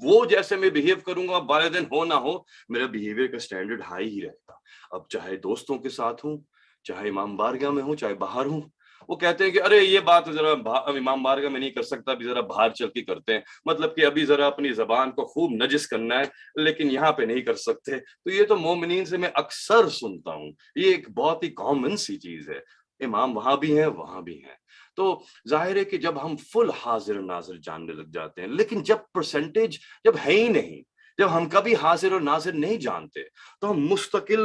وہ جیسے میں بیہیو کروں گا، والدین ہو نہ ہو، میرا بیہیویئر کا سٹینڈرڈ ہائی ہی رہے گا. اب چاہے دوستوں کے ساتھ ہوں، چاہے امام بارگاہ میں ہوں، چاہے باہر ہوں. وہ کہتے ہیں کہ ارے یہ بات ذرا امام بارگاہ میں نہیں کر سکتا، ابھی ذرا باہر چل کے کرتے ہیں، مطلب کہ ابھی ذرا اپنی زبان کو خوب نجس کرنا ہے، لیکن یہاں پہ نہیں کر سکتے. تو یہ تو مومنین سے میں اکثر سنتا ہوں، یہ ایک بہت ہی کامن سی چیز ہے. امام وہاں بھی ہیں، وہاں بھی ہیں. تو ظاہر ہے کہ جب ہم فل حاضر ناظر جاننے لگ جاتے ہیں، لیکن جب پرسنٹیج جب ہے ہی نہیں، جب ہم کبھی حاضر اور ناظر نہیں جانتے، تو ہم مستقل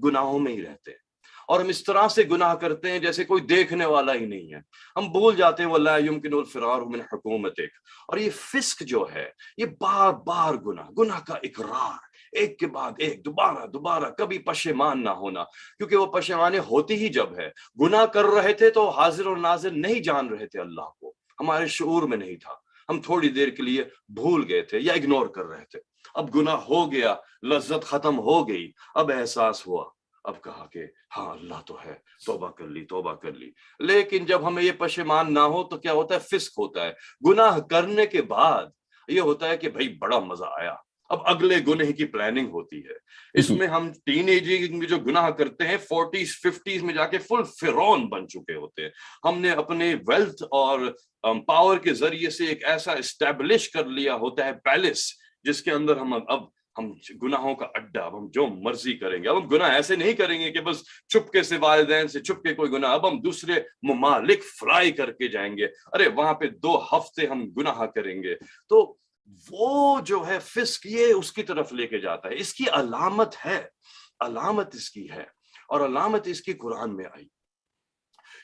گناہوں میں ہی رہتے ہیں، اور ہم اس طرح سے گناہ کرتے ہیں جیسے کوئی دیکھنے والا ہی نہیں ہے. ہم بھول جاتے ہیں وَلَا يُمْكِنُ الْفِرَارُ مِنْ حُكُومَتِكَ. اور یہ فسق جو ہے، یہ بار بار گناہ کا اقرار، ایک کے بعد ایک، دوبارہ کبھی پشیمان نہ ہونا. کیونکہ وہ پشیمانے ہوتی ہی جب ہے. گناہ کر رہے تھے تو حاضر اور ناظر نہیں جان رہے تھے اللہ کو، ہمارے شعور میں نہیں تھا، ہم تھوڑی دیر کے لیے بھول گئے تھے یا اگنور کر رہے تھے. اب گناہ ہو گیا، لذت ختم ہو گئی، اب احساس ہوا، اب کہا کہ ہاں اللہ تو ہے، توبہ کر لی. لیکن جب ہمیں یہ پشیمان نہ ہو تو کیا ہوتا ہے؟ فسق ہوتا ہے. گناہ کرنے کے بعد یہ ہوتا ہے کہ بھائی بڑا مزہ آیا، اب اگلے گناہ کی پلاننگ ہوتی ہے. اس میں ہم ٹین ایجنگ میں جو گناہ کرتے ہیں، 40s 50s میں جا کے فل فرعون بن چکے ہوتے ہیں. ہم نے اپنے ویلتھ اور پاور کے ذریعے سے ایک ایسا اسٹیبلش کر لیا ہوتا ہے پیلس، جس کے اندر ہم گناہوں کا اڈا، اب ہم جو مرضی کریں گے. اب ہم گناہ ایسے نہیں کریں گے کہ بس چھپکے سے والدین سے چھپکے کوئی گناہ، اب ہم دوسرے ممالک فلائی کر کے جائیں گے، ارے وہاں پہ 2 ہفتے ہم گناہ کریں گے. تو وہ جو ہے فسق، یہ اس کی طرف لے کے جاتا ہے. اس کی علامت ہے، علامت اس کی ہے، اور علامت اس کی قرآن میں آئی،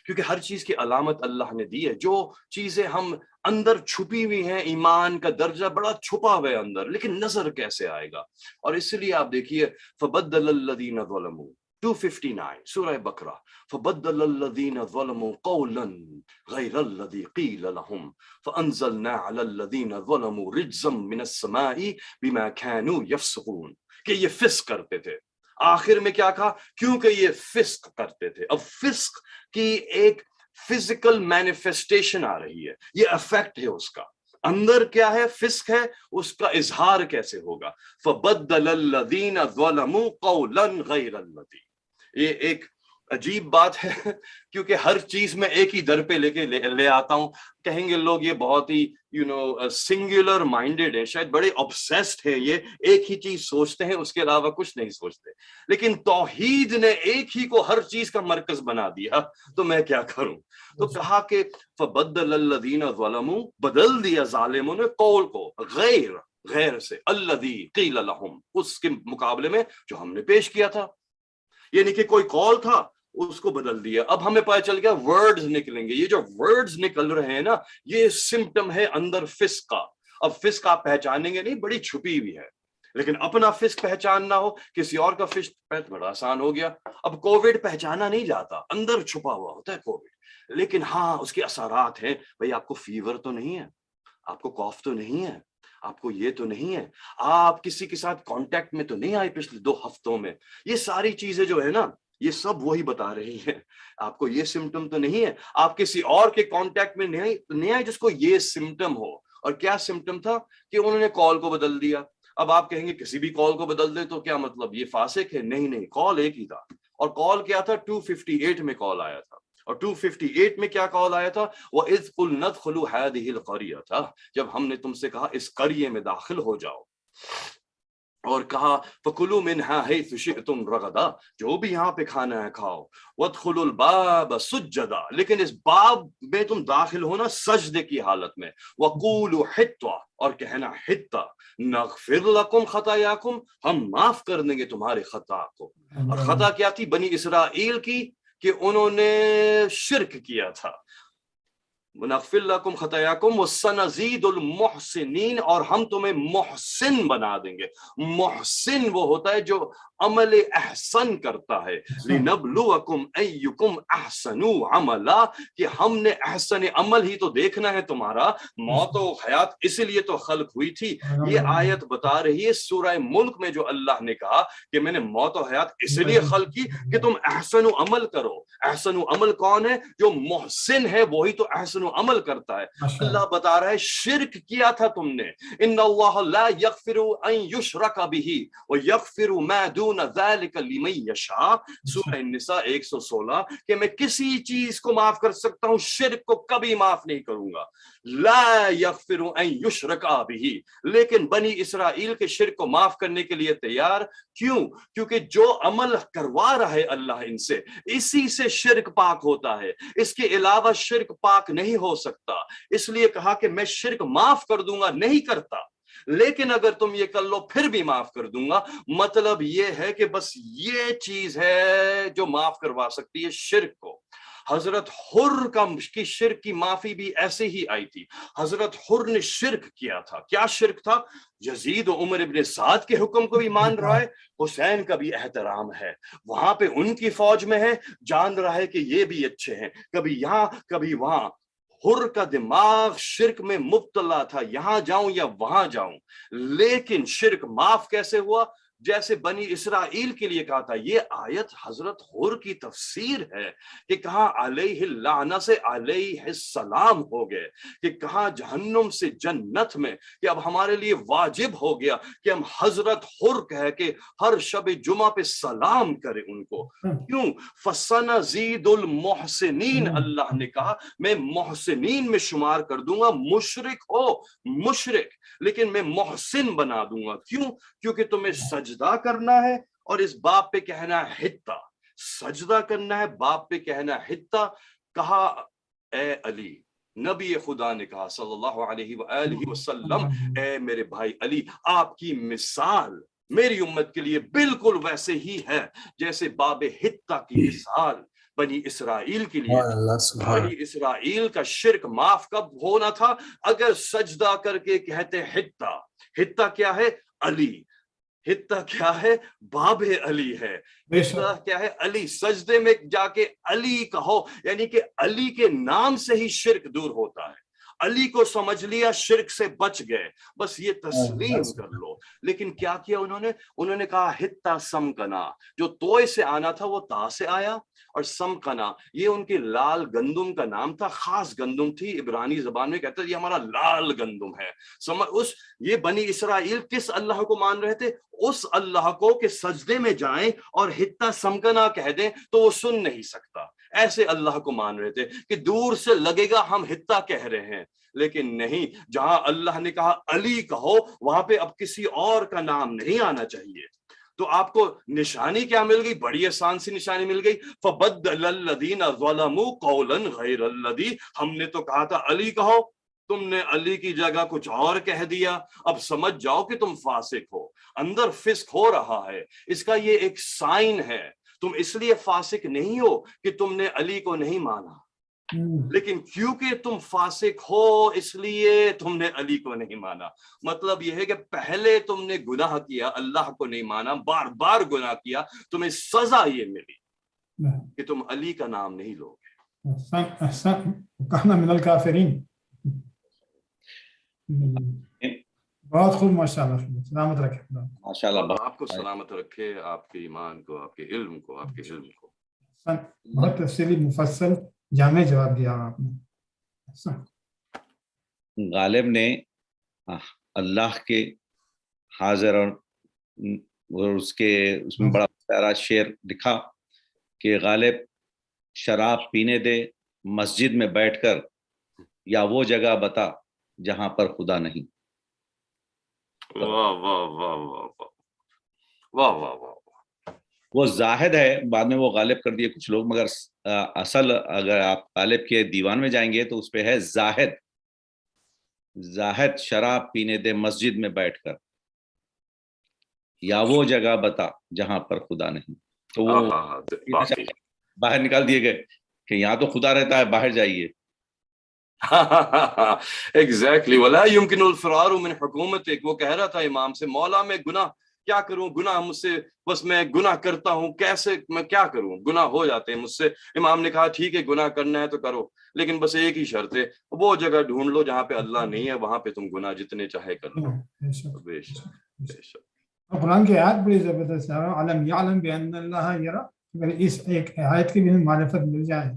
کیونکہ ہر چیز کی علامت اللہ نے دی ہے. جو چیزیں ہم اندر چھپی ہوئی ہیں، ایمان کا درجہ بڑا چھپا ہوا ہے اندر، لیکن نظر کیسے آئے گا؟ اور اس لیے آپ دیکھیے فبدل الذین ظلموا 259 سورہ بقرہ، فبدل الذین ظلموا قولا غیر الذی قیل لهم فانزلنا علی الذین ظلموا رجزا من السماء بما كانوا یفسقون. کہ یہ فسق کرتے تھے. آخر میں کیا کہا؟ کیونکہ یہ فسق کرتے تھے. اب فسق کی ایک فزیکل مینیفیسٹیشن آ رہی ہے، یہ افیکٹ ہے اس کا. اندر کیا ہے؟ فسق ہے، اس کا اظہار کیسے ہوگا؟ فبدل الذین ظلموا قولا غیر الذی. یہ ایک عجیب بات ہے، کیونکہ ہر چیز میں ایک ہی در پہ لے آتا ہوں. کہیں گے لوگ یہ بہت ہی سنگولر مائنڈیڈ ہے، شاید بڑے obsessed ہیں، یہ ایک ہی چیز سوچتے ہیں، اس کے علاوہ کچھ نہیں سوچتے. لیکن توحید نے ایک ہی کو ہر چیز کا مرکز بنا دیا، تو میں کیا کروں؟ تو کہا کہ فبدل الذین ظلموا، بدل دیا ظالموں نے قول کو غیر سے، الذی قیل لهم، اس کے مقابلے میں جو ہم نے پیش کیا تھا. یعنی کہ کوئی قول تھا، اس کو بدل دیا. اب ہمیں پتہ چل گیا ورڈز نکلیں گے. یہ جو ورڈز نکل رہے ہیں نا، یہ سمپٹم ہے اندر فسق کا. اب فسق آپ پہچانیں گے نہیں، بڑی چھپی ہوئی ہے. لیکن اپنا فسق پہچاننا ہو، کسی اور کا فسق بڑا آسان ہو گیا. اب کووڈ پہچانا نہیں جاتا، اندر چھپا ہوا ہوتا ہے کووڈ. لیکن ہاں اس کے اثرات ہیں. بھئی آپ کو فیور تو نہیں ہے، آپ کو کاف تو نہیں ہے، آپ کو یہ تو نہیں ہے، آپ کسی کے ساتھ کانٹیکٹ میں تو نہیں آئے پچھلے 2 ہفتوں میں. یہ ساری چیزیں جو ہے نا، یہ سب وہی بتا رہی ہیں. آپ کو یہ سمٹم تو نہیں ہے، آپ کسی اور کے کانٹیکٹ میں نہیں آئے جس کو یہ سمٹم ہو. اور کیا سمٹم تھا؟ کہ انہوں نے کال کو بدل دیا. اب آپ کہیں گے کسی بھی کال کو بدل دے تو کیا مطلب یہ فاسق ہے؟ نہیں، کال ایک ہی تھا. اور کال کیا تھا؟ 258 میں کال آیا تھا. اور 258 میں کیا کال آیا تھا؟ وَإِذْ قُلْنَا ادْخُلُوا هَٰذِهِ الْقَرْيَةَ تھا، جب ہم نے تم سے کہا اس قریے میں داخل ہو جاؤ. اور کہا فَكُلُوا مِنْهَا حَيْثُ شِئْتُمْ رَغَدًا، جو بھی یہاں پہ کھانا ہے کھاؤ. وَادْخُلُوا الْبَابَ سُجَّدًا، لیکن اس باب میں تم داخل ہونا سجدے کی حالت میں. وَقُولُوا حِطَّةٌ، اور کہنا حِطَّہ، نَغْفِرْ لَكُمْ خَطَايَاكُمْ، ہم معاف کر دیں گے تمہارے خطا کو. اور خطا کیا تھی بنی اسرائیل کی؟ کہ انہوں نے شرک کیا تھا. نغفر لکم خطایاکم وسنزید المحسنین، اور ہم تمہیں محسن بنا دیں گے. محسن وہ ہوتا ہے جو عمل احسن کرتا ہے. لنبلوکم ایکم احسن عملا، کہ ہم نے احسن عمل ہی تو دیکھنا ہے تمہارا. موت و حیات اسی لیے تو خلق ہوئی تھی. یہ آیت بتا رہی ہے سورہ ملک میں جو اللہ نے کہا کہ میں نے موت و حیات اس لیے خلق کی کہ تم احسن عمل کرو. احسن عمل کون ہے؟ جو محسن ہے وہی تو احسن عمل کرتا ہے. اللہ بتا رہا ہے شرک کیا تھا تم نے. ان اللہ لا یغفر ان یشرک بہ ویغفر ما دون ذلک لمن یشاء. سورہ النساء 116 کہ میں کسی چیز کو معاف کر سکتا ہوں، شرک کو کبھی معاف نہیں کروں گا. لا یغفر ان یشرک بہ، لیکن بنی اسرائیل کے شرک کو معاف کرنے کے لیے تیار. کیوں؟ کیونکہ جو عمل کروا رہا ہے اللہ ان سے، اسی سے شرک پاک ہوتا ہے. اس کے علاوہ شرک پاک نہیں ہو سکتا. اس لیے کہا کہ میں شرک معاف کر دوں گا، نہیں کرتا، لیکن اگر تم یہ کر لو پھر بھی معاف کر دوں گا. مطلب یہ ہے کہ بس یہ چیز ہے جو معاف کروا سکتی ہے شرک کو. حضرت حر کی شرک کی معافی بھی ایسے ہی آئی تھی. حضرت حر نے شرک کیا تھا. کیا شرک تھا؟ یزید و عمر ابن سعد کے حکم کو بھی مان رہا ہے، حسین کا بھی احترام ہے، وہاں پہ ان کی فوج میں ہے، جان رہا ہے کہ یہ بھی اچھے ہیں، کبھی یہاں کبھی وہاں. حر کا دماغ شرک میں مبتلا تھا، یہاں جاؤں یا وہاں جاؤں. لیکن شرک معاف کیسے ہوا؟ جیسے بنی اسرائیل کے لیے کہا تھا. یہ آیت حضرت حر کی تفسیر ہے کہ کہاں علیہ اللعنہ سے علیہ السلام ہو گئے، کہ کہاں جہنم سے جنت میں، کہ اب ہمارے لیے واجب ہو گیا کہ ہم حضرت حر کہہ کے ہر شب جمعہ پہ سلام کریں ان کو. کیوں؟ فَسَنَزِيدُ الْمُحْسِنِينَ، اللہ نے کہا میں محسنین میں شمار کر دوں گا. مشرک ہو مشرک، لیکن میں محسن بنا دوں گا. کیوں؟ کیونکہ تمہیں سجدہ کرنا ہے اور اس باپ پہ کہنا ہے حتہ. سجدہ کرنا ہے، باپ پہ کہنا ہے حتہ. کہا اے علی، نبی خدا نے کہا صلی اللہ علیہ وآلہ وسلم، اے میرے بھائی علی، آپ کی مثال میری امت کے لیے بالکل ویسے ہی ہے جیسے باب حتہ کی مثال بنی اسرائیل کے لیے. بنی اسرائیل کا شرک معاف کب ہونا تھا؟ اگر سجدہ کر کے کہتے حتہ. حتہ کیا ہے؟ علی. حتہ کیا ہے؟ باب علی ہے. حتہ کیا ہے؟ علی. سجدے میں جا کے علی کہو، یعنی کہ علی کے نام سے ہی شرک دور ہوتا ہے. علی کو سمجھ لیا، شرک سے بچ گئے، بس یہ تسلیم کر لو. لیکن کیا کیا انہوں نے کہا حتہ سمکنا. جو توئے سے آنا تھا وہ تا سے آیا، اور سمکنا یہ ان کی لال گندم کا نام تھا، خاص گندم تھی. عبرانی زبان میں کہتے ہیں یہ ہمارا لال گندم ہے. یہ بنی اسرائیل کس اللہ کو مان رہے تھے؟ اس اللہ کو کہ سجدے میں جائیں اور حتہ سمکنا کہہ دیں تو وہ سن نہیں سکتا. ایسے اللہ کو مان رہے تھے کہ دور سے لگے گا ہم حتہ کہہ رہے ہیں. لیکن نہیں، جہاں اللہ نے کہا علی کہو، وہاں پہ اب کسی اور کا نام نہیں آنا چاہیے. تو آپ کو نشانی کیا مل گئی؟ بڑی آسان سی نشانی مل گئی. فَبَدَّلَ الَّذِينَ ظَلَمُوا قَوْلًا غَيْرَ الَّذِي. ہم نے تو کہا تھا علی کہو، تم نے علی کی جگہ کچھ اور کہہ دیا. اب سمجھ جاؤ کہ تم فاسق ہو، اندر فسق ہو رہا ہے. اس کا یہ ایک سائن ہے. تم اس لیے فاسق نہیں ہو کہ تم نے علی کو نہیں مانا، لیکن کیونکہ تم فاسق ہو اس لیے تم نے علی کو نہیں مانا. مطلب یہ ہے کہ پہلے تم نے گناہ کیا، اللہ کو نہیں مانا، بار بار گناہ کیا، تمہیں سزا یہ ملی کہ تم علی کا نام نہیں لوگے. کہنا من الکافرین. بہت خوب، ماشاءاللہ. سلامت رکھے ماشاءاللہ. آپ کو سلامت رکھے، آپ کے ایمان کو، آپ کے علم کو، آپ کے علم کو. بہت تفصیلی، مفصل، جامع جواب دیا آپ نے. غالب نے اللہ کے حاضر اور اس میں بڑا پیارا شعر لکھا کہ غالب شراب پینے دے مسجد میں بیٹھ کر، یا وہ جگہ بتا جہاں پر خدا نہیں. واہ واہ واہ واہ واہ واہ واہ. وہ زاہد ہے، بعد میں وہ غالب کر دیے کچھ لوگ، مگر اصل اگر آپ غالب کے دیوان میں جائیں گے تو اس پہ ہے زاہد. زاہد شراب پینے دے مسجد میں بیٹھ کر، یا وہ جگہ بتا جہاں پر خدا نہیں. تو وہ باہر نکال دیے گئے کہ یہاں تو خدا رہتا ہے, باہر جائیے. ایگزیکٹلی. ولا يمكن الفرار من حکومتک. وہ کہہ رہا تھا امام سے, مولا میں گناہ کیا کروں, گناہ مجھ سے, بس میں گناہ کرتا ہوں, کیسے میں کیا کروں, گناہ ہو جاتے ہیں مجھ سے. امام نے کہا ٹھیک ہے گناہ کرنا ہے تو کرو, لیکن بس ایک ہی شرط ہے, وہ جگہ ڈھونڈ لو جہاں پہ اللہ نہیں ہے, وہاں پہ تم گناہ جتنے چاہے کر لو. بے شک بے شک. قرآن کی آیت بڑی زبردست ہے, علم یعلم بان اللہ یرا. اگر اس ایک آیت کی بھی معرفت مل جائے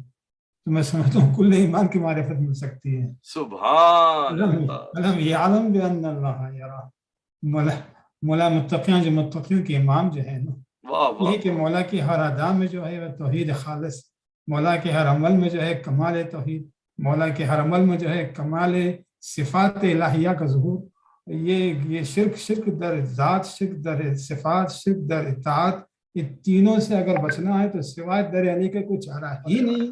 تو میں سمجھتا ہوں کل ایمان کی معرفت مل سکتی ہے. سبحان اللہ. علم یعلم بان اللہ یرا. مولا متقیان جو متقیوں کے امام جو ہے نا, یہ کہ مولا کی ہر ادا میں جو ہے وہ توحید خالص, مولا کے ہر عمل میں جو ہے کمال توحید, مولا کے ہر عمل میں جو ہے کمال صفات الہیہ کا ظہور. یہ شرک در ذات, شرک در صفات, شرک در اطاعت, یہ تینوں سے اگر بچنا ہے تو سوائے در علی کے کچھ چارہ ہی نہیں.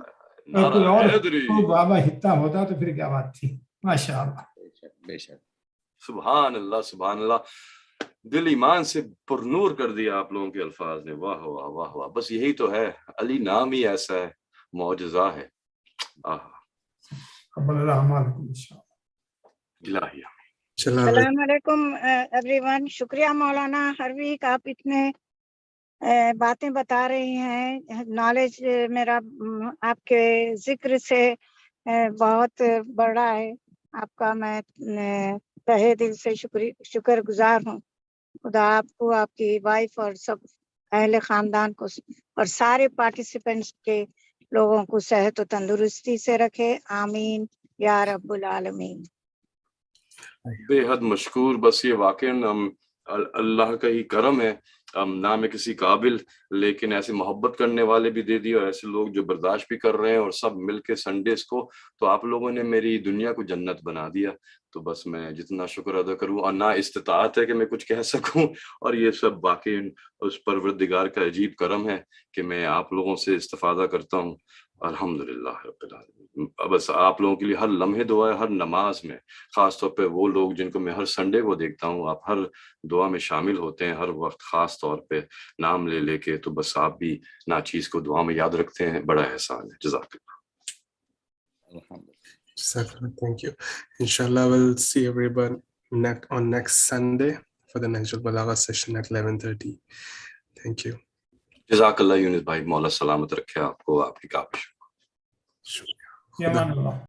اور کوئی اور کو بابا ہتا ہوتا تو پھر کیا بات تھی. ماشاء اللہ. بے شک. سبحان اللہ سبحان اللہ. دل ایمان سے پر نور کر دیا آپ لوگوں کے الفاظ نے. واہ واہ واہ واہ. بس یہی تو ہے, علی نام ہی ایسا ہے, معجزہ ہے. قبل الرحمن الہی. السلام علیکم ایوری ون. شکریہ مولانا. ہر ویک آپ اتنے باتیں بتا رہی ہیں, نالج میرا آپ کے ذکر سے بہت بڑا ہے. آپ کا میں تہہ دل سے شکر گزار ہوں. خدا آپ کو, آپ کی وائف اور سب اہل خاندان کو اور سارے پارٹیسپینٹس کے لوگوں کو صحت و تندرستی سے رکھے. آمین یا رب العالمین. بے حد مشکور. بس یہ واقعاً اللہ کا ہی کرم ہے, نہ میں کسی قابل, لیکن ایسے محبت کرنے والے بھی دے دیے اور ایسے لوگ جو برداشت بھی کر رہے ہیں, اور سب مل کے سنڈیز کو, تو آپ لوگوں نے میری دنیا کو جنت بنا دیا. تو بس میں جتنا شکر ادا کروں, اور نہ استطاعت ہے کہ میں کچھ کہہ سکوں, اور یہ سب باقی اس پروردگار کا عجیب کرم ہے کہ میں آپ لوگوں سے استفادہ کرتا ہوں. الحمدللہ رب العالمین. بس آپ لوگوں کے لیے ہر لمحے دعا ہے, ہر نماز میں, خاص طور پہ وہ لوگ جن کو میں ہر سنڈے کو دیکھتا ہوں, آپ ہر دعا میں شامل ہوتے ہیں ہر وقت, خاص طور پہ نام لے لے کے. تو بس آپ بھی ناچیز کو دعا میں یاد رکھتے ہیں, بڑا احسان ہے. جزاک اللہ. Thank you. Inshallah, we'll see everyone on next Sunday for the Nahjul Balagha session at 11:30. Thank you. جزاک اللہ یونس بھائی. مولا سلامت رکھے آپ کو, آپ کی کافی شکریہ.